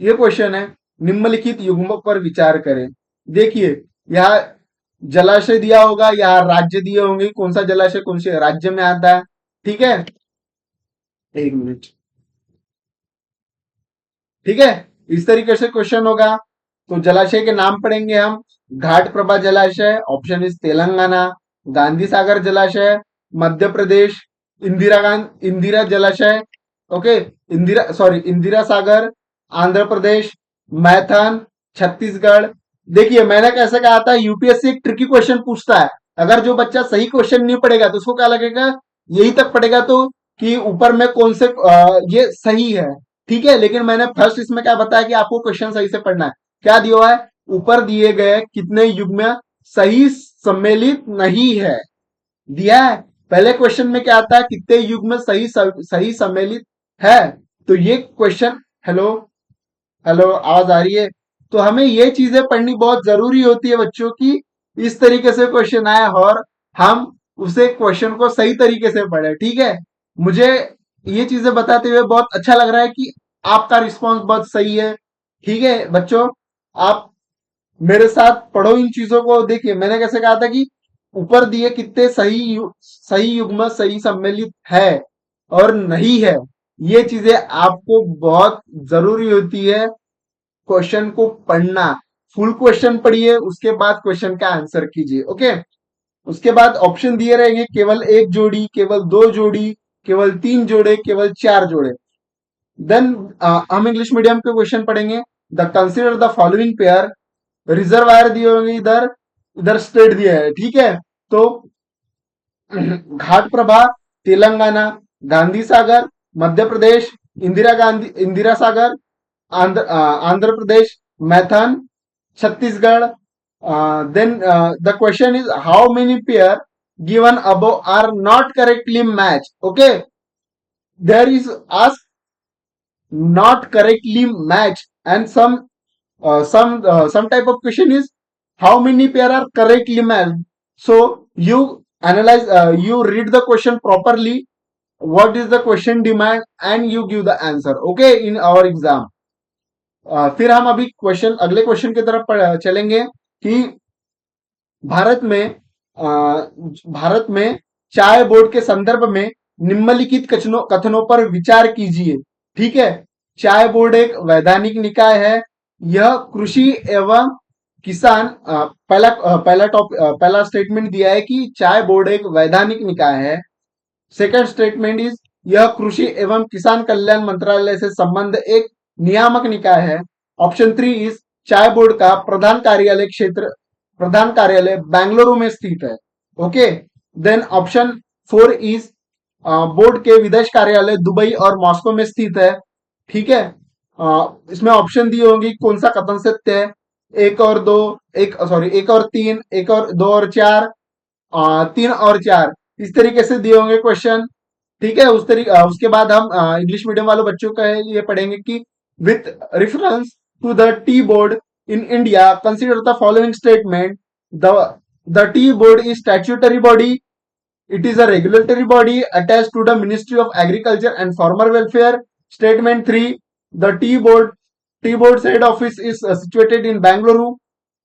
ये question है, निम्नलिखित युग्मक पर विचार करें। देखिए, यहाँ जलाशय दिया होगा, यहाँ राज्य दिए होंगे, कौन सा जलाशय कौन से राज्य में आता है। ठीक है, एक मिनट। ठीक है, इस तरीके से क्वेश्चन होगा। तो जलाशय के नाम पढ़ेंगे हम। घाट प्रभा जलाशय, ऑप्शन इज तेलंगाना। गांधी सागर जलाशय, मध्य प्रदेश। इंदिरा जलाशय, ओके, इंदिरा सॉरी इंदिरा सागर, आंध्र प्रदेश। मैथन, छत्तीसगढ़। देखिए मैंने कैसे कहा था, यूपीएससी एक ट्रिकी क्वेश्चन पूछता है। अगर जो बच्चा सही क्वेश्चन नहीं पढ़ेगा तो उसको क्या लगेगा, यही तक पढ़ेगा तो कि ऊपर में कौन से ये सही है। ठीक है, लेकिन मैंने फर्स्ट इसमें क्या बताया कि आपको क्वेश्चन सही से पढ़ना है। क्या दिया हुआ है, ऊपर दिए गए कितने युग्म सही सम्मिलित नहीं है, दिया है। पहले क्वेश्चन में क्या आता है, कितने युग्म सही सम्मिलित है। तो ये क्वेश्चन, हेलो, हेलो, आवाज आ रही है। तो हमें ये चीजें पढ़नी बहुत जरूरी होती है बच्चों की, इस तरीके से क्वेश्चन आए और हम उसे क्वेश्चन को सही तरीके से पढ़े। ठीक है, मुझे ये चीजें बताते हुए बहुत अच्छा लग रहा है कि आपका रिस्पॉन्स बहुत सही है। ठीक है बच्चों, आप मेरे साथ पढ़ो इन चीजों को। देखिए मैंने कैसे कहा था कि ऊपर दिए कितने सही युग्म सही सम्मिलित है और नहीं है, ये चीजें आपको बहुत जरूरी होती है क्वेश्चन को पढ़ना। फुल क्वेश्चन पढ़िए, उसके बाद क्वेश्चन का आंसर कीजिए। ओके, उसके बाद ऑप्शन दिए रहेंगे, केवल एक जोड़ी, केवल दो जोड़ी, केवल तीन जोड़े, केवल चार जोड़े। देन हम इंग्लिश मीडियम के क्वेश्चन पढ़ेंगे। The consider the following pair. Reservoir दिए होंगे इधर, इधर स्टेट दिया है। ठीक है, तो Ghataprabha Telangana, Gandhi Sagar Madhya Pradesh, Indira Sagar Andhra Pradesh, Maithon Chhattisgarh. Then the question is how many pair given above are not correctly match. Okay, there is ask not correctly matched, and some type of question is how many pair are correctly matched. So you analyze, you read the question properly, what is the question demand, and you give the answer, okay, in our exam. फिर हम अभी question अगले question की तरफ चलेंगे कि भारत में भारत में चाय बोर्ड के संदर्भ में निम्नलिखित कथनों पर विचार कीजिए। ठीक है, चाय बोर्ड एक वैधानिक निकाय है। यह कृषि एवं किसान पहला स्टेटमेंट दिया है कि चाय बोर्ड एक वैधानिक निकाय है। सेकंड स्टेटमेंट इज, यह कृषि एवं किसान कल्याण मंत्रालय से संबंध एक नियामक निकाय है। ऑप्शन 3 इज, चाय बोर्ड का प्रधान कार्यालय बेंगलुरु में स्थित है। Okay, then option 4 is, board के विदेश कार्यालय दुबई और मॉस्को में स्थित है। ठीक है, इसमें ऑप्शन दिए होंगे कौन सा कथन सत्य है। एक और दो, एक सॉरी एक और तीन, एक और दो और चार, तीन और चार, इस तरीके से दिए होंगे क्वेश्चन। ठीक है, उसके बाद हम इंग्लिश मीडियम वालों बच्चों का लिए पढ़ेंगे कि with reference to the tea board in India consider the following statement. The the tea board is statutory body, it is a regulatory body attached to the Ministry of Agriculture and Farmer Welfare. Statement 3, the Tea Board's head office is situated in Bangalore.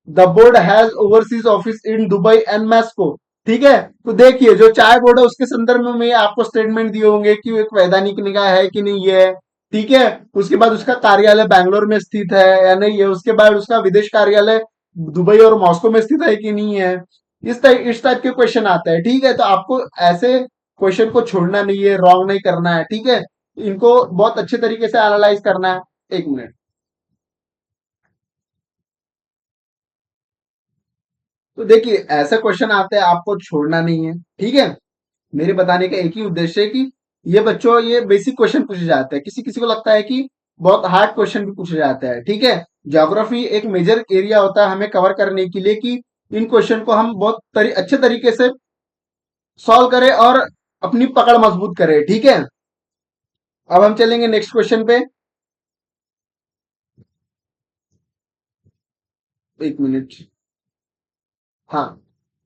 The board has overseas office in Dubai and Moscow. ठीक है, तो देखिए जो चाय board है उसके संदर्भ में आपको स्टेटमेंट दिए होंगे कि एक वैधानिक निकाय है कि नहीं है। ठीक है, उसके बाद उसका कार्यालय बैंगलोर में स्थित है या नहीं है, उसके बाद उसका विदेश कार्यालय दुबई और मॉस्को में स्थित है कि नहीं है। इस टाइप के क्वेश्चन आते हैं। ठीक है, तो आपको ऐसे क्वेश्चन को छोड़ना नहीं है, रॉन्ग नहीं करना है। ठीक है, इनको बहुत अच्छे तरीके से एनालाइज करना है। एक मिनट। तो देखिए ऐसे क्वेश्चन आते हैं, आपको छोड़ना नहीं है। ठीक है, मेरे बताने का एक ही उद्देश्य है कि ये बच्चों ये बेसिक क्वेश्चन पूछे जाते हैं। किसी किसी को लगता है कि बहुत हार्ड क्वेश्चन भी पूछे जाते हैं। ठीक है, ज्योग्राफी एक मेजर एरिया होता है हमें कवर करने के लिए कि इन क्वेश्चन को हम बहुत अच्छे तरीके से सॉल्व करें और अपनी पकड़ मजबूत करें। ठीक है, अब हम चलेंगे नेक्स्ट क्वेश्चन पे। एक मिनट। हाँ,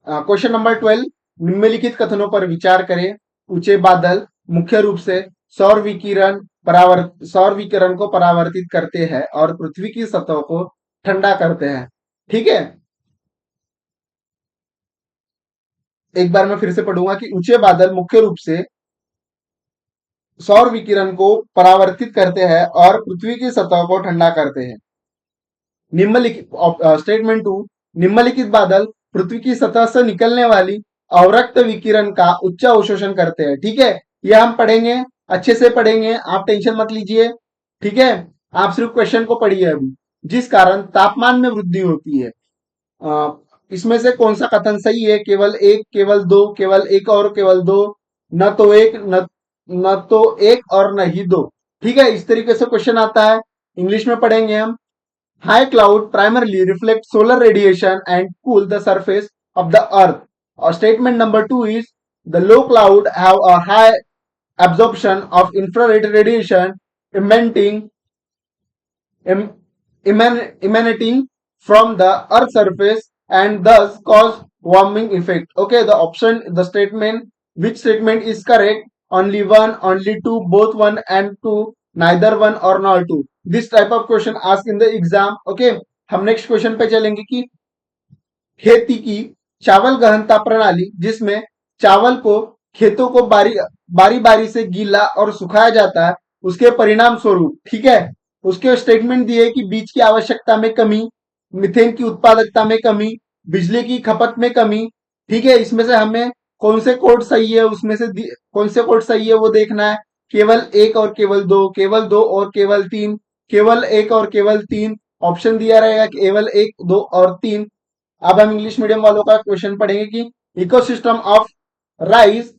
क्वेश्चन नंबर 12, निम्नलिखित कथनों पर विचार करें। ऊंचे बादल मुख्य रूप से सौर विकिरण को परावर्तित करते हैं और पृथ्वी की सतह को ठंडा करते हैं। ठीक है, एक बार मैं फिर से पढ़ूंगा कि ऊंचे बादल मुख्य रूप से सौर विकिरण को परावर्तित करते हैं और पृथ्वी की सतह को ठंडा करते हैं। निम्नलिखित स्टेटमेंट टू, निम्नलिखित बादल पृथ्वी की सतह से निकलने वाली अवरक्त विकिरण का उच्च अवशोषण करते हैं। ठीक है, ये हम पढ़ेंगे, अच्छे से पढ़ेंगे, आप टेंशन मत लीजिए। ठीक है, आप सिर्फ क्वेश्चन को पढ़िए अभी। जिस कारण तापमान में वृद्धि होती है। अ, इसमें से कौन सा कथन सही है? केवल एक, केवल दो, केवल एक और केवल दो, न तो एक, न तो एक और न ही दो। ठीक है, इस तरीके से क्वेश्चन आता है। इंग्लिश में पढ़ेंगे हम। High cloud primarily reflect solar radiation and cool the surface of the earth. Statement number two is the low cloud have a high absorption of infrared radiation emitting em- emanating from the earth surface and thus cause warming effect. Okay, the option, the statement, which statement is correct? Only one, only two, both one and two, neither one or not two. This type of question asked in the exam. Okay, हम next question पे चलेंगे कि खेती की चावल गहनता प्रणाली, जिसमें चावल को खेतों को बारी बारी बारी से गीला और सुखाया जाता है, उसके परिणाम स्वरूप, ठीक है, उसके स्टेटमेंट दिए कि बीज की आवश्यकता में कमी, मिथेन की उत्पादकता में कमी, बिजली की खपत में कमी। ठीक है, इसमें से हमें कौन से कोड सही है, उसमें से कौन से कोड सही है वो देखना है। केवल एक और केवल दो, केवल दो और केवल तीन, केवल एक और केवल तीन, ऑप्शन दिया रहेगा केवल एक, दो और तीन। अब हम इंग्लिश मीडियम वालों का क्वेश्चन पढ़ेंगे कि ecosystem of rice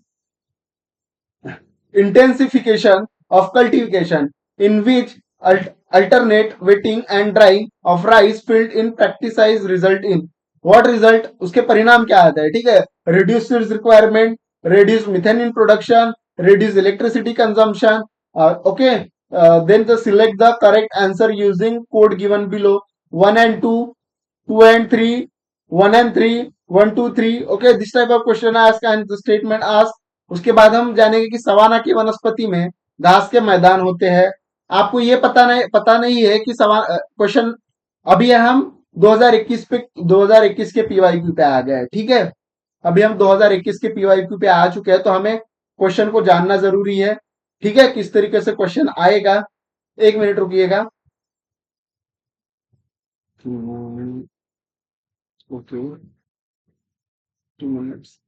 intensification of cultivation in which alternate wetting and drying of rice field in practice result in what result, उसके परिणाम क्या आता है। ठीक है, reduce seeds requirement, reduce methane in production, reduce electricity consumption. Okay, then the select the correct answer using code given below, 1 and 2, 2 and 3, 1 and 3, 1 2 3. Okay, this type of question asked and the statement asked. उसके बाद हम जानेंगे कि savanna की वनस्पति में घास के मैदान होते हैं। आपको ये पता नहीं है कि सवा क्वेश्चन अभी हम 2021 के पीवाईक्यू पे आ गए हैं। ठीक है, अभी हम 2021 के पीवाईक्यू पे आ चुके हैं, तो हमें क्वेश्चन को जानना जरूरी है। ठीक है, किस तरीके से क्वेश्चन आएगा। एक मिनट रुकिएगा। Okay, 2 minutes,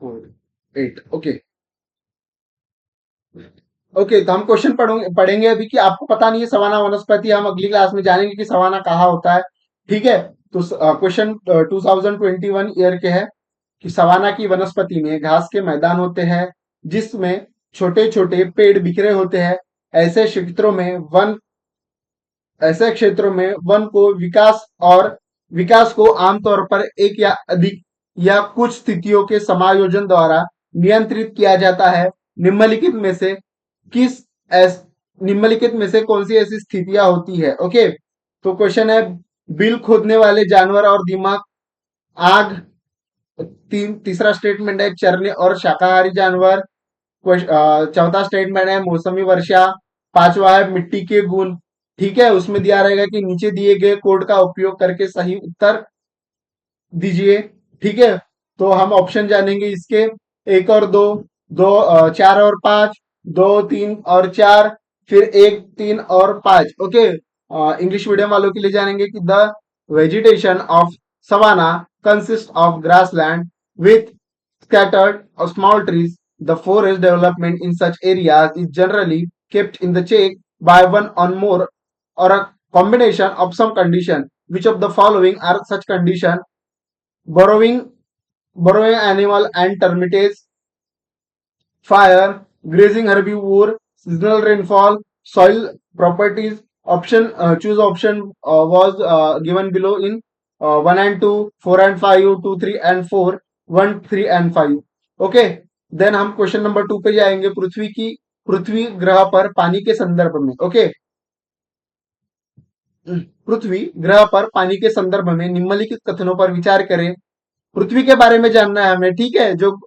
4 8। ओके, ओके, तो हम क्वेश्चन पढ़ेंगे अभी कि आपको पता नहीं है सवाना वनस्पति, हम अगली क्लास में जानेंगे कि सवाना कहाँ होता है। ठीक है, तो क्वेश्चन 2021 ईयर के है कि सवाना की वनस्पति में घास के मैदान होते हैं, जिसमें छोटे छोटे पेड़ बिखरे होते हैं। ऐसे क्षेत्रों में वन ऐसे क्षेत्रों में वन को विकास को आमतौर पर एक या अधिक या कुछ स्थितियों के समायोजन द्वारा नियंत्रित किया जाता है। निम्नलिखित में से किस एस निम्नलिखित में से कौन सी ऐसी स्थितियां होती है। ओके, तो क्वेश्चन है, बिल खोदने वाले जानवर और दिमाग, आग। तीसरा स्टेटमेंट है चरने और शाकाहारी जानवर। चौथा स्टेटमेंट है मौसमी वर्षा। पांचवा है मिट्टी के गुण। ठीक है, उसमें दिया रहेगा कि नीचे दिए गए कोड का उपयोग करके सही उत्तर दीजिए। ठीक है, तो हम ऑप्शन जानेंगे इसके, एक और दो, चार और पांच, दो तीन और चार, फिर एक तीन और पांच। ओके, इंग्लिश मीडियम वालों के लिए जानेंगे कि the vegetation of savanna consist of grassland with scattered or small trees. The forest development in such areas is generally kept in the check by one or more or a combination of some condition. Which of the following are such condition? Burrowing, burrowing animal and termites, fire, grazing herbivore, seasonal rainfall, soil properties. Option choose option was given below in 1 and 2, 4 and 5, 2 3 and 4, 1 3 and 5. Okay, then हम question number 2 पे जाएंगे। पृथ्वी ग्रह पर पानी के संदर्भ में। Okay, पृथ्वी ग्रह पर पानी के संदर्भ में निम्नलिखित कथनों पर विचार करें। पृथ्वी के बारे में जानना है हमें। ठीक है, जो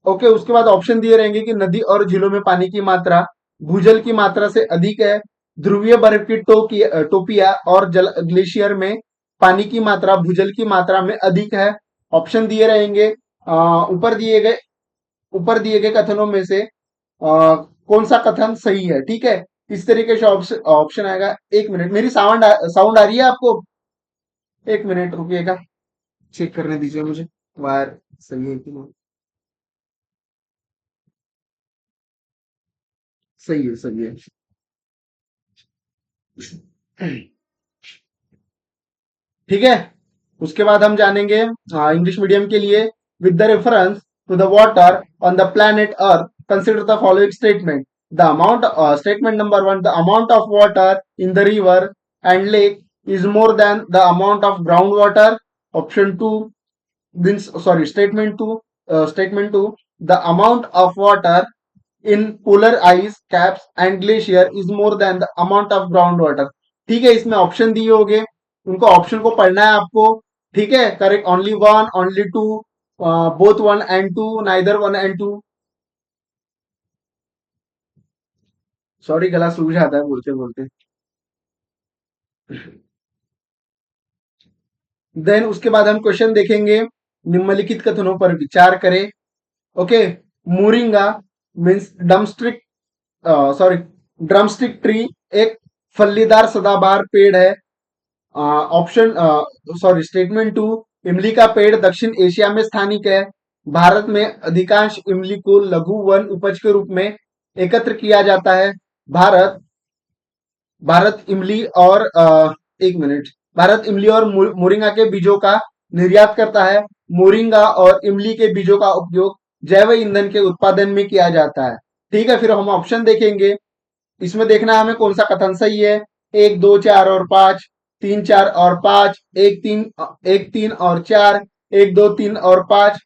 ओके, उसके बाद ऑप्शन दिए रहेंगे कि नदी और झीलों में पानी की मात्रा भूजल की मात्रा से अधिक है। ध्रुवीय बर्फ की टोपिया और जल ग्लेशियर में पानी की मात्रा भूजल की मात्रा में अधिक है। ऑप्शन दिए रहेंगे ऊपर दिए गए कथनों में से कौन सा कथन सही है, ठीक है। इस तरीके से ऑप्शन ऑप्शन आएगा। एक मिनट, मेरी साउंड आ रही है आपको? एक मिनट रुकिएगा, चेक करने दीजिए मुझे वायर सही है कि नहीं। सही है, सही है। ठीक है। उसके बाद हम जानेंगे इंग्लिश मीडियम के लिए। With the reference to the water on the planet earth consider the following statement. The amount statement number one, the amount of water in the river and lake is more than the amount of groundwater. Option 2, means sorry, statement 2, the amount of water in polar ice caps and glacier is more than the amount of groundwater. ठीक है, इसमें option दिए होंगे, उनको option को पढ़ना है आपको। ठीक है, correct only one, only two, both one and two, neither one and two. Sorry, गला सूख जाता है बोलते बोलते। देन उसके बाद हम क्वेश्चन देखेंगे। निम्नलिखित कथनों पर विचार करें। Okay. Moringa means drumstick, sorry, drumstick tree एक फलीदार सदाबहार पेड़ है। ऑप्शन, सॉरी, स्टेटमेंट 2, इमली का पेड़ दक्षिण एशिया में स्थानिक है। भारत में अधिकांश इमली को लघु वन उपज के रूप में एकत्र किया जाता है। भारत भारत इमली और एक मिनट, भारत इमली और मोरिंगा के बीजों का निर्यात करता है। मोरिंगा और इमली के बीजों का उपयोग जैव ईंधन के उत्पादन में किया जाता है। ठीक है, फिर हम ऑप्शन देखेंगे। इसमें देखना है हमें कौन सा कथन सही है। एक, दो, चार और पांच, तीन, चार और पांच, एक, तीन और चार, एक, दो, तीन और पांच।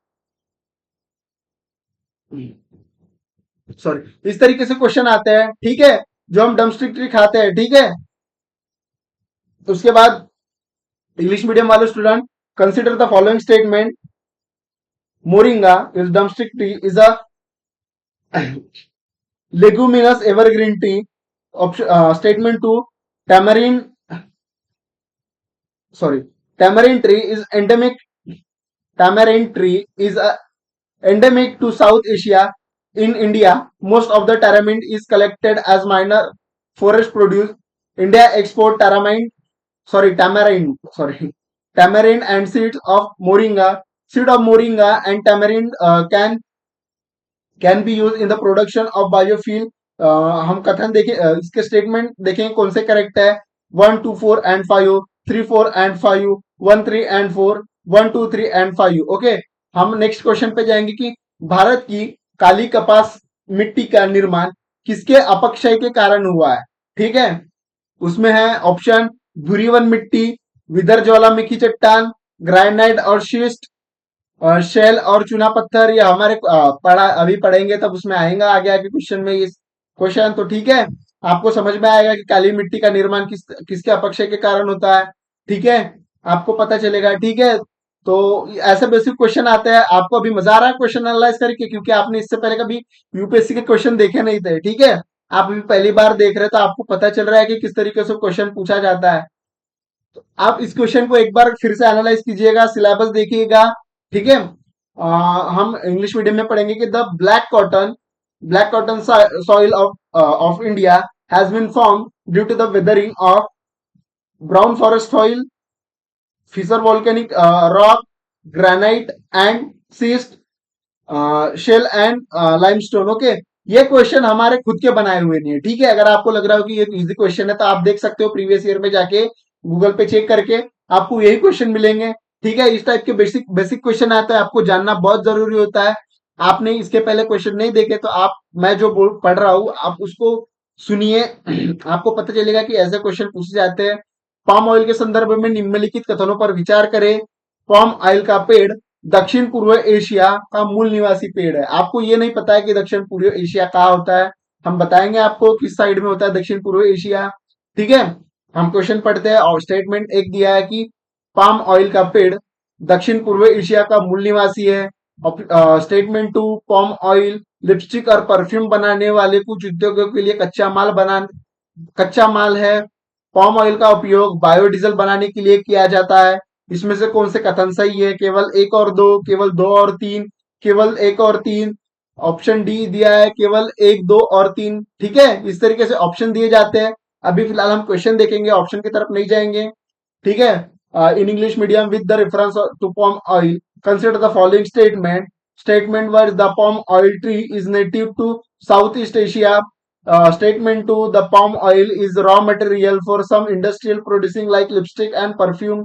सॉरी, इस तरीके से क्वेश्चन आते हैं। ठीक है, जो हम डमस्टिक ट्री खाते हैं। ठीक है, उसके बाद इंग्लिश मीडियम वाले student, consider the following statement. Moringa is drumstick tree is a leguminous evergreen tree. Statement 2, tamarind, sorry, tamarind tree is endemic. Tamarind tree is endemic to South Asia. In India, most of the tamarind is collected as minor forest produce. India export tamarind and seeds of moringa. Seed of moringa and tamarind can be use in the production of biofuel. हम कथन देखें, इसके statement देखें कौन से correct है। 1, 2, 4 and 5, 3, 4 and 5, 1, 3 and 4, 1, 2, 3 and 5। Okay, हम next question पे जाएंगे कि भारत की काली कपास मिट्टी का निर्माण किसके अपक्षय के कारण हुआ है। ठीक है, उसमें है ऑप्शन धुरीवन मिट्टी, विदर ज्वालामुखी चट्टान, ग्रेनाइट और शिस्ट, शेल और चूना पत्थर। ये हमारे पढ़ा अभी पढ़ेंगे तब उसमें आएगा आगे आगे क्वेश्चन में ये क्वेश्चन। तो ठीक है, आपको समझ में आएगा कि काली मिट्टी का निर्माण किसके अपक्षय के कारण होता है। ठीक है, आपको पता चलेगा। ठीक है, तो ऐसे बेसिक क्वेश्चन आते हैं। आपको अभी मजा आ रहा है क्वेश्चन एनालाइज करके, क्योंकि आपने इससे पहले कभी यूपीएससी के क्वेश्चन देखे नहीं थे। ठीक है, आप अभी पहली बार देख रहे हैं, तो आपको पता चल रहा है कि किस तरीके से क्वेश्चन पूछा जाता है। तो आप इस क्वेश्चन को एक बार फिर से एनालाइज कीजिएगा, सिलेबस देखिएगा। ठीक है, हम इंग्लिश मीडियम में पढ़ेंगे कि the black cotton soil of India has been form due to the weathering of brown forest soil, fissure volcanic rock, granite and schist, shale and limestone. Okay, ये question हमारे खुद के बनाए हुए नहीं है। ठीक है, अगर आपको लग रहा हो कि ये इजी क्वेश्चन है तो आप देख सकते हो प्रीवियस ईयर में जाके गूगल पे चेक करके, आपको यही क्वेश्चन मिलेंगे। ठीक है, इस टाइप के बेसिक बेसिक क्वेश्चन आता है, आपको जानना बहुत जरूरी होता है। आपने इसके पहले क्वेश्चन नहीं देखे तो आप, मैं जो पढ़ रहा हूं आप उसको सुनिए। आपको पता चलेगा कि ऐसे क्वेश्चन पूछे जाते हैं। पाम ऑयल के संदर्भ में निम्नलिखित कथनों पर विचार करें। पाम ऑयल का पेड़ दक्षिण पूर्व एशिया का मूल निवासी पेड़ है। आपको ये नहीं पता है कि दक्षिण पूर्व एशिया कहाँ होता है, हम बताएंगे आपको किस साइड में होता है दक्षिण पूर्व एशिया। ठीक है, हम क्वेश्चन पढ़ते हैं और स्टेटमेंट एक दिया है कि पाम ऑयल का पेड़ दक्षिण पूर्व एशिया का मूल निवासी है। स्टेटमेंट 2, पाम ऑयल लिपस्टिक और परफ्यूम बनाने वाले कुछ उद्योगों के लिए कच्चा माल है। पाम ऑयल का उपयोग बायोडीजल बनाने के लिए किया जाता है। इसमें से कौन से कथन सही है। केवल एक और दो, केवल दो और तीन, केवल एक और तीन, ऑप्शन डी दिया है केवल एक, दो और तीन। ठीक है, इस तरीके से ऑप्शन दिए जाते हैं। अभी फिलहाल हम क्वेश्चन देखेंगे, ऑप्शन की तरफ नहीं जाएंगे। ठीक है, in English medium with the reference to palm oil, consider the following statement. Statement wise the palm oil tree is native to South East Asia. Statement 2, the palm oil is raw material for some industrial producing like lipstick and perfume.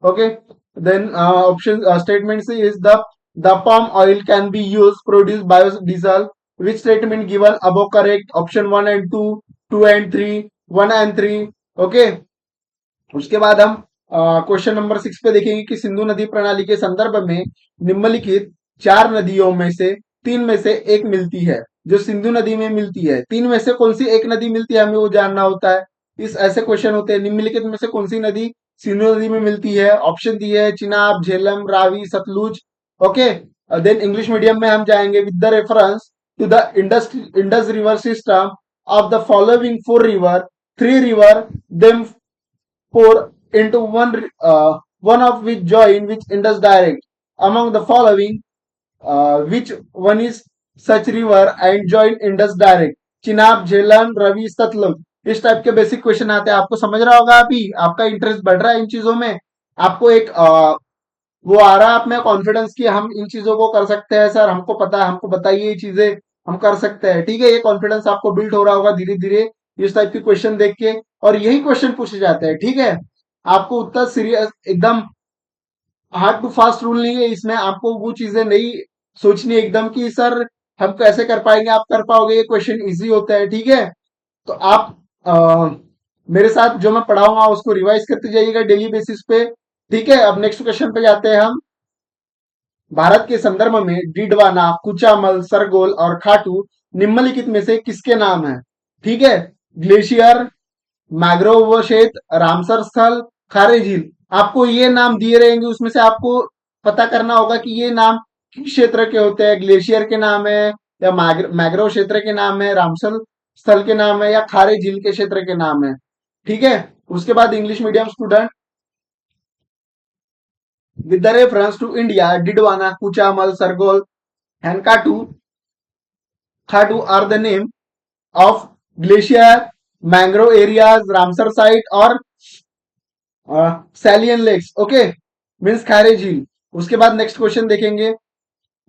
Okay, then option statement C is the palm oil can be used produce biodiesel. Which statement given above correct? Option 1 and 2, 2 and 3, 1 and 3. Okay, उसके बाद हम question number 6 पे देखेंगे कि सिंधु नदी प्रणाली के संदर्भ में निम्नलिखित चार नदियों में से तीन में से एक मिलती है। जो सिंधु नदी में मिलती है, तीन में से कौन सी एक नदी मिलती है, हमें वो जानना होता है। इस ऐसे क्वेश्चन होते हैं, निम्नलिखित में से कौन सी नदी सिंधु नदी में मिलती है। ऑप्शन दिए है Chenab, Jhelum, Ravi, Sutlej. Okay, then English medium में हम जाएंगे with the reference to the Indus river system of the following four river, three river them pour into one of which join which Indus direct. Among the following, which one is such river and join Indus direct? Chenab, Jhelum, Ravi, Sutlej. इस type के basic question आते हैं। आपको समझ रहा होगा, अभी आपका इंटरेस्ट बढ़ रहा है इन चीजों में। आपको एक वो आ रहा है आप में कॉन्फिडेंस कि हम इन चीजों को कर सकते हैं सर, हमको पता है, हमको बताइए ये चीजें, हम कर सकते हैं। ठीक है, ये कॉन्फिडेंस आपको बिल्ड हो रहा होगा धीरे धीरे इस टाइप के क्वेश्चन देख के। और यही क्वेश्चन पूछे जाते हैं। ठीक है, आपको उतना सीरियस एकदम हार्ड टू फास्ट रूल नहीं है इसमें। आपको वो चीजें नहीं सोचनी एकदम कि सर हम कैसे कर पाएंगे, आप कर पाओगे, ये क्वेश्चन इजी होता है। ठीक है, तो आप मेरे साथ जो मैं पढ़ाऊंगा उसको रिवाइज करते जाइएगा डेली बेसिस पे। ठीक है, अब नेक्स्ट क्वेश्चन पे जाते हैं हम। भारत के संदर्भ में डिडवाना, कुचामल, सरगोल और खाटू निम्नलिखित में से किसके नाम है। ठीक है, ग्लेशियर, मैग्रोव क्षेत्र, रामसर स्थल, खारे झील। आपको ये नाम दिए रहेंगे, उसमें से आपको पता करना होगा कि ये नाम किस क्षेत्र के होते हैं। ग्लेशियर के नाम है या मैग्रोव क्षेत्र के नाम है, रामसर स्थल के नाम है या खारे झील के क्षेत्र के नाम है। ठीक है, उसके बाद English medium student with the reference to India, Didwana, Kuchamal, Sargol, and Khatu are the name of glacier, mangrove areas, Ramsar site और सैलियन लेक्स। ओके, मीन्स खारे झील। उसके बाद नेक्स्ट क्वेश्चन देखेंगे,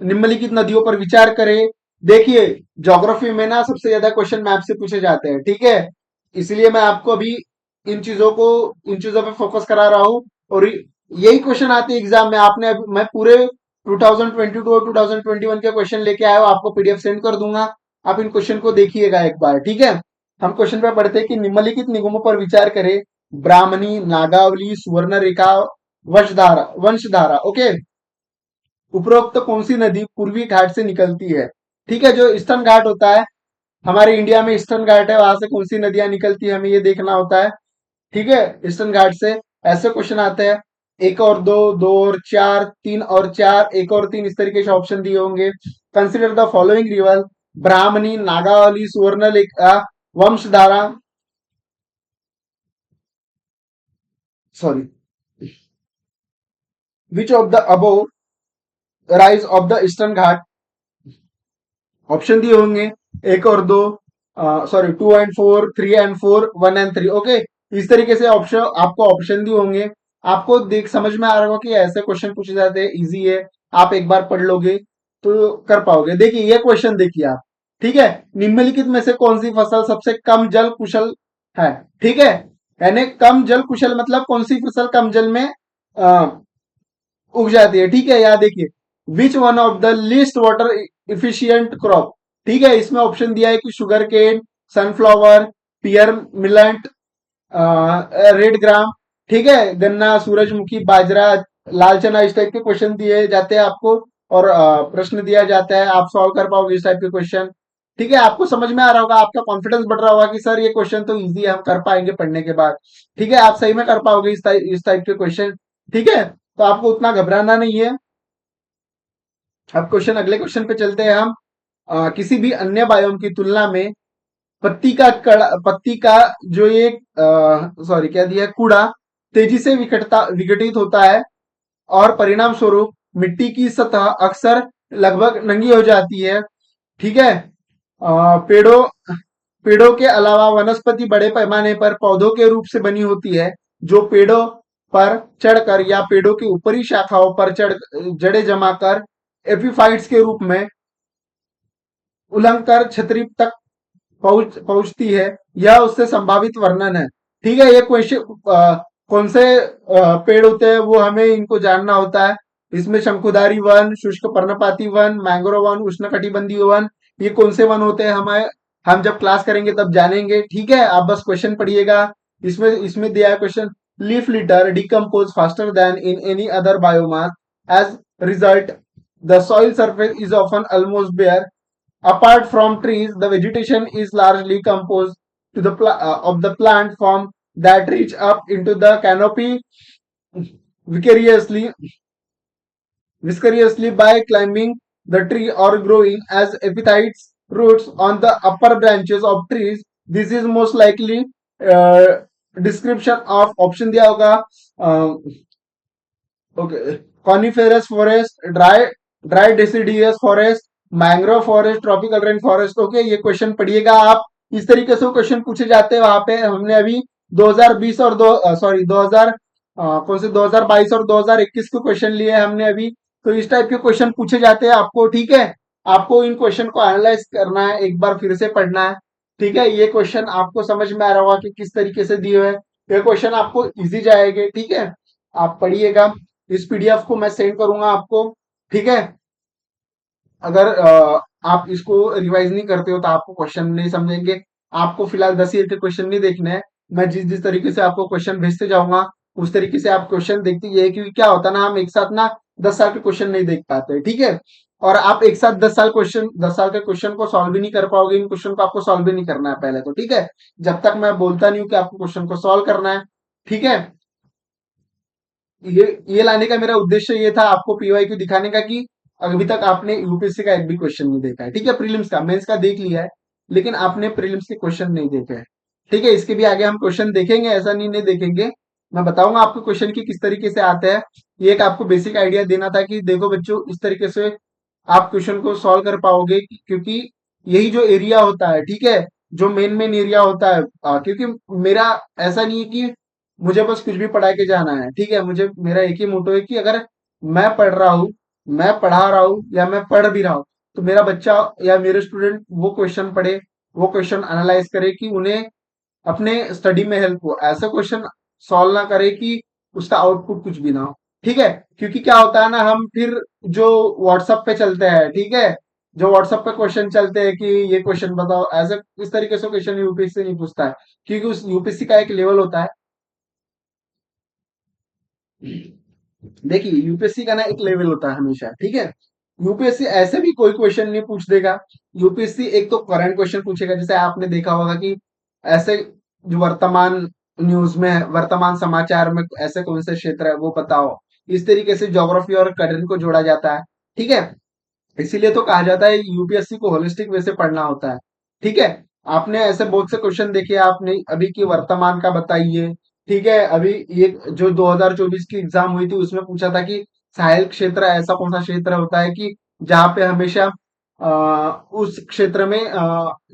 निम्नलिखित नदियों पर विचार करें। देखिए, ज्योग्राफी में ना सबसे ज्यादा क्वेश्चन मैप से पूछे जाते हैं। ठीक है, इसलिए मैं आपको अभी इन चीजों पे फोकस करा रहा हूं। और यही क्वेश्चन आते हैं एग्जाम में। मैं पूरे 2022 और 2021 के क्वेश्चन लेके आया हूं, आपको पीडीएफ सेंड कर दूंगा। आप इन क्वेश्चन को देखिएगा एक बार। ठीक है, हम क्वेश्चन पे पढ़ते हैं कि निम्नलिखित निगमों पर विचार करें। ब्राह्मणी, नागावली, सुवर्ण रेखा, वंशधारा। ओके, उपरोक्त कौन सी नदी पूर्वी घाट से निकलती है। ठीक है, जो ईस्टर्न घाट होता है, हमारे इंडिया में ईस्टर्न घाट है, वहां से कौन सी नदियां निकलती है हमें ये देखना होता है। ठीक है, ईस्टर्न घाट से ऐसे क्वेश्चन आते हैं। एक और दो, दो और चार, तीन और चार, एक और तीन, इस तरीके से ऑप्शन दिए होंगे। Consider the following river, Brahmani, Nagavali, Subarnarekha, Vamsadhara. Sorry, which of the above rise of the Eastern Ghat. Option दिए होंगे एक और दो, sorry 2 and 4, 3 and 4, 1 and 3। Okay, इस तरीके से ऑप्शन आपको ऑप्शन दिए होंगे। आपको देख समझ में आ रहा होगा कि ऐसे क्वेश्चन पूछे जाते हैं, इजी है। आप एक बार पढ़ लोगे तो कर पाओगे। देखिए ये क्वेश्चन देखिए आप। ठीक है, निम्नलिखित में से कौन सी फसल सबसे कम जल कुशल है। ठीक है, यानी कम जल कुशल मतलब कौन सी फसल कम जल में उग जाती है। ठीक है, यहाँ देखिए, which one of the least water efficient crop. ठीक है, इसमें ऑप्शन दिया है कि शुगर केन, सनफ्लावर, पियर मिलेंट, रेड ग्राम। ठीक है, गन्ना, सूरजमुखी, बाजरा, लाल चना, इस टाइप के क्वेश्चन दिए जाते हैं आपको। और प्रश्न दिया जाता है, आप सॉल्व कर पाओगे इस टाइप के क्वेश्चन। ठीक है, आपको समझ में आ रहा होगा, आपका कॉन्फिडेंस बढ़ रहा होगा कि सर ये क्वेश्चन तो इजी है, हम कर पाएंगे पढ़ने के बाद। ठीक है, आप सही में कर पाओगे इस टाइप के क्वेश्चन। ठीक है, तो आपको उतना घबराना नहीं है। अब क्वेश्चन अगले क्वेश्चन पे चलते हैं हम। किसी भी अन्य बायोम की तुलना में पत्ती का जो ये सॉरी क्या दिया है, कूड़ा तेजी से विघटित होता है और परिणाम स्वरूप मिट्टी की सतह अक्सर लगभग नंगी हो जाती है। ठीक है। पेड़ों पेड़ों के अलावा वनस्पति बड़े पैमाने पर पौधों के रूप से बनी होती है, जो पेड़ों पर चढ़कर या पेड़ों की ऊपरी शाखाओं पर चढ़ जड़ें जमा कर एपिफाइट्स के रूप में उलंग कर छतरी तक पहुंचती है। यह उससे संभावित वर्णन है। ठीक है, ये क्वेश्चन कौन से पेड़ होते हैं वो हमें इनको जानना होता है। इसमें शंकुधारी वन, शुष्क पर्णपाती वन, मैंग्रोव वन, उष्णकटिबंधीय वन, ये कौन से वन होते हैं हमें हम जब क्लास करेंगे तब जानेंगे। ठीक है, आप बस क्वेश्चन पढ़िएगा। इसमें इसमें दिया है question, leaf litter decompose faster than in any other biomass, as result the soil surface is often almost bare. Apart from trees, the vegetation is largely composed to of the plant form that reach up into the canopy vicariously, vicariously by climbing the tree or growing as epiphytes roots on the upper branches of trees. This is most likely uh, description of option दिया होगा okay, coniferous forest, dry deciduous forest, mangrove forest, tropical rain forest. Okay, ये question पढ़िएगा आप। इस तरीके से question पूछे जाते हैं वहां पे। हमने अभी 2020 और दो सॉरी 2000 कौन से 2022 और 2021 के क्वेश्चन लिए हैं हमने अभी। तो इस टाइप के क्वेश्चन पूछे जाते हैं आपको। ठीक है, आपको इन क्वेश्चन को एनालाइज करना है, एक बार फिर से पढ़ना है। ठीक है, ये क्वेश्चन आपको समझ में आ रहा होगा कि किस तरीके से दिए हुए हैं। ये क्वेश्चन आपको इजी जाएंगे। ठीक है, आप पढ़िएगा। इस पीडीएफ को मैं सेंड करूंगा आपको। ठीक है, अगर आप इसको रिवाइज नहीं करते हो तो आपको क्वेश्चन नहीं समझेंगे। आपको फिलहाल 10 ईयर के क्वेश्चन नहीं देखने हैं। मैं जिस जिस तरीके से आपको क्वेश्चन भेजते जाऊंगा उस तरीके से आप क्वेश्चन देखते ये, क्योंकि क्या होता है ना, हम एक साथ ना 10 साल के क्वेश्चन नहीं देख पाते। ठीक है, और आप एक साथ 10 साल के क्वेश्चन को सॉल्व भी नहीं कर पाओगे। इन क्वेश्चन को आपको सॉल्व भी नहीं करना है पहले तो। ठीक है, जब तक मैं बोलता नहीं हूं कि आपको क्वेश्चन को सॉल्व करना है। ठीक है, ये लाने का मेरा उद्देश्य ये था आपको पीवाई क्यू दिखाने का कि अभी तक आपने यूपीएससी का एक भी क्वेश्चन नहीं देखा है। ठीक है, प्रीलिम्स का मेंस का देख लिया है, लेकिन आपने प्रीलिम्स के क्वेश्चन नहीं देखे हैं। ठीक है, इसके भी आगे हम क्वेश्चन देखेंगे, ऐसा नहीं देखेंगे। मैं बताऊंगा आपको क्वेश्चन की किस तरीके से आते हैं। ये एक आपको बेसिक आइडिया देना था कि देखो बच्चों, इस तरीके से आप क्वेश्चन को सॉल्व कर पाओगे, क्योंकि यही जो एरिया होता है, ठीक है, जो मेन मेन एरिया होता है। क्योंकि मेरा ऐसा नहीं है कि मुझे बस कुछ भी पढ़ा के जाना है। ठीक है, मुझे मेरा एक ही मोटो है कि अगर मैं पढ़ रहा हूँ, मैं पढ़ा रहा हूँ या मैं पढ़ भी रहा हूँ, तो मेरा बच्चा या मेरे स्टूडेंट वो क्वेश्चन पढ़े, वो क्वेश्चन एनालाइज करे कि उन्हें अपने स्टडी में हेल्प हो। ऐसा क्वेश्चन सॉल्व ना करे कि उसका आउटपुट कुछ भी ना हो। ठीक है, क्योंकि क्या होता है ना, हम फिर जो व्हाट्सएप पे चलते हैं, ठीक है, जो व्हाट्सएप पे क्वेश्चन चलते हैं कि ये क्वेश्चन बताओ, ऐसे इस तरीके से क्वेश्चन यूपीएससी नहीं पूछता है। क्योंकि उस यूपीएससी का एक लेवल होता है। देखिए, यूपीएससी का ना एक लेवल होता है हमेशा। ठीक है, यूपीएससी ऐसे भी कोई क्वेश्चन नहीं पूछ देगा। यूपीएससी एक तो करंट क्वेश्चन पूछेगा, जैसे आपने देखा होगा कि ऐसे जो वर्तमान न्यूज में है, वर्तमान समाचार में ऐसे कौन से क्षेत्र है वो बताओ। इस तरीके से ज्योग्राफी और करंट को जोड़ा जाता है। ठीक है, इसीलिए तो कहा जाता है यूपीएससी को होलिस्टिक वे से पढ़ना होता है। ठीक है, आपने ऐसे बहुत से क्वेश्चन देखे आपने अभी की वर्तमान का बताइए। ठीक है, अभी ये जो 2024 की एग्जाम हुई थी उसमें पूछा था कि सहायल क्षेत्र ऐसा कौन सा क्षेत्र होता है कि जहाँ पे हमेशा उस क्षेत्र में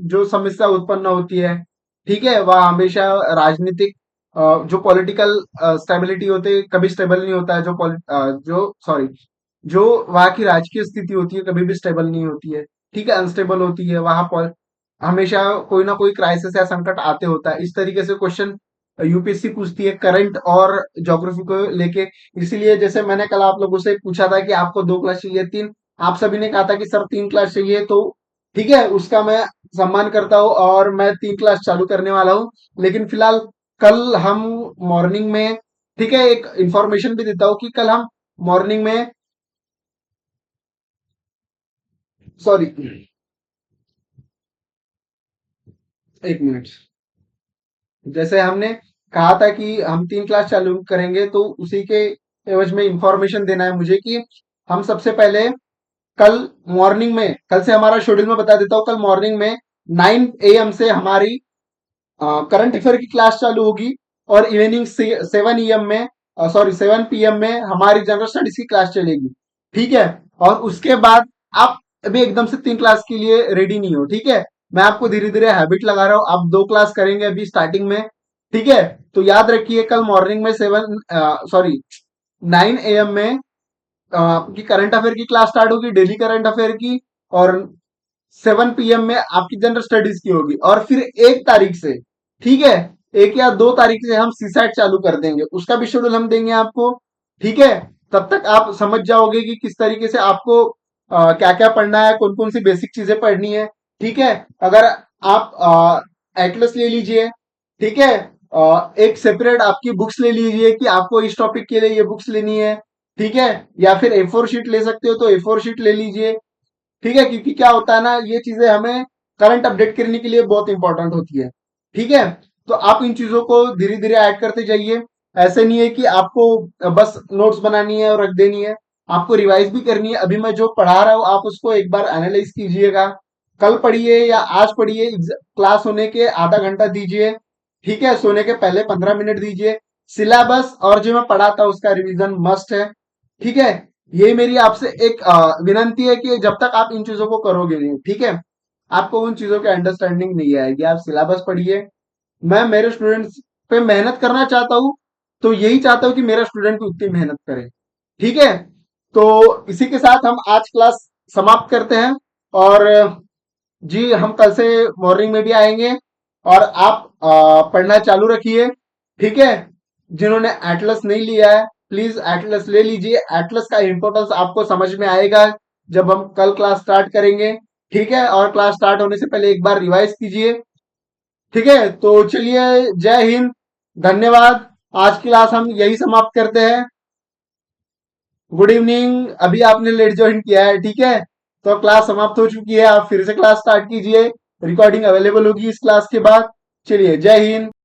जो समस्या उत्पन्न होती है, ठीक है, वह हमेशा राजनीतिक जो पॉलिटिकल स्टेबिलिटी होती है, कभी स्टेबल नहीं होता है। जो सॉरी जो वहाँ की राजकीय स्थिति होती है कभी भी स्टेबल नहीं होती है। ठीक है, अनस्टेबल होती है वहां पर। हमेशा कोई ना कोई क्राइसिस या संकट आते होता है। इस तरीके से क्वेश्चन यूपीएससी पूछती है करंट और ज्योग्राफी को लेके। इसीलिए जैसे मैंने कल आप लोगों से पूछा था कि आपको 2 क्लास चाहिए, 3, आप सभी ने कहा था कि सर 3 क्लास चाहिए। तो ठीक है, उसका मैं सम्मान करता हूँ और मैं 3 क्लास चालू करने वाला हूँ। लेकिन फिलहाल कल हम मॉर्निंग में, ठीक है, एक इंफॉर्मेशन भी देता हूँ कि कल हम मॉर्निंग में, सॉरी, एक मिनट, जैसे हमने कहा था कि हम 3 क्लास चालू करेंगे, तो उसी के एवज में इंफॉर्मेशन देना है मुझे कि हम सबसे पहले कल मॉर्निंग में, कल से हमारा शेड्यूल में बता देता हूँ। कल मॉर्निंग में 9 AM से हमारी करंट अफेयर की क्लास चालू होगी, और इवनिंग 7 AM में, सॉरी 7 PM में हमारी जनरल स्टडीज की क्लास चलेगी। ठीक है, और उसके बाद आप अभी एकदम से 3 क्लास के लिए रेडी नहीं हो, ठीक है। मैं आपको धीरे धीरे हैबिट लगा रहा हूँ, आप 2 क्लास करेंगे अभी स्टार्टिंग में, ठीक है। तो याद रखिए कल मॉर्निंग में 9 AM में आपकी करंट अफेयर की क्लास स्टार्ट होगी, डेली करंट अफेयर की। और 7 PM में आपकी जनरल स्टडीज की होगी। और फिर 1 तारीख से, ठीक है, 1 या 2 तारीख से हम सीसैट चालू कर देंगे, उसका भी शेड्यूल हम देंगे आपको, ठीक है। तब तक आप समझ जाओगे कि किस तरीके से आपको क्या क्या पढ़ना है, कौन कौन सी बेसिक चीजें पढ़नी है, ठीक है। अगर आप एटलस ले लीजिए, ठीक है। एक सेपरेट आपकी बुक्स ले लीजिए कि आपको इस टॉपिक के लिए ये बुक्स लेनी है, ठीक है। या फिर A4 शीट ले सकते हो तो A4 शीट ले लीजिए, ठीक है। क्योंकि क्या होता है ना, ये चीजें हमें करंट अपडेट करने के लिए बहुत इंपॉर्टेंट होती है, ठीक है। तो आप इन चीजों को धीरे धीरे ऐड करते जाइए। ऐसे नहीं है कि आपको बस नोट्स बनानी है और रख देनी है, आपको रिवाइज भी करनी है। अभी मैं जो पढ़ा रहा हूं आप उसको एक बार एनालाइज कीजिएगा, कल पढ़िए या आज पढ़िए, क्लास होने के आधा घंटा दीजिए, ठीक है। सोने के पहले 15 मिनट दीजिए। सिलेबस और जो मैं पढ़ाता हूं उसका रिवीजन मस्ट है, ठीक है। ये मेरी आपसे एक विनंती है कि जब तक आप इन चीजों को करोगे नहीं, ठीक है, आपको उन चीजों की अंडरस्टैंडिंग नहीं आएगी। आप सिलेबस पढ़िए। मैं मेरे स्टूडेंट्स पे मेहनत करना चाहता हूं, तो यही चाहता हूं कि मेरा स्टूडेंट भी उतनी मेहनत करे, ठीक है। तो इसी के साथ हम आज क्लास समाप्त करते हैं। और जी हम कल से मॉर्निंग में भी आएंगे। और आप पढ़ना चालू रखिए, ठीक है। जिन्होंने एटलस नहीं लिया है प्लीज एटलस ले लीजिए। एटलस का इंपॉर्टेंस आपको समझ में आएगा जब हम कल क्लास स्टार्ट करेंगे, ठीक है। और क्लास स्टार्ट होने से पहले एक बार रिवाइज कीजिए, ठीक है। तो चलिए, जय हिंद, धन्यवाद। आज की क्लास हम यही समाप्त करते हैं। Good evening. अभी आपने लेट ज्वाइन किया है, ठीक है। तो क्लास समाप्त हो चुकी है, आप फिर से क्लास स्टार्ट कीजिए। रिकॉर्डिंग अवेलेबल होगी इस क्लास के बाद। चलिए, जय हिंद।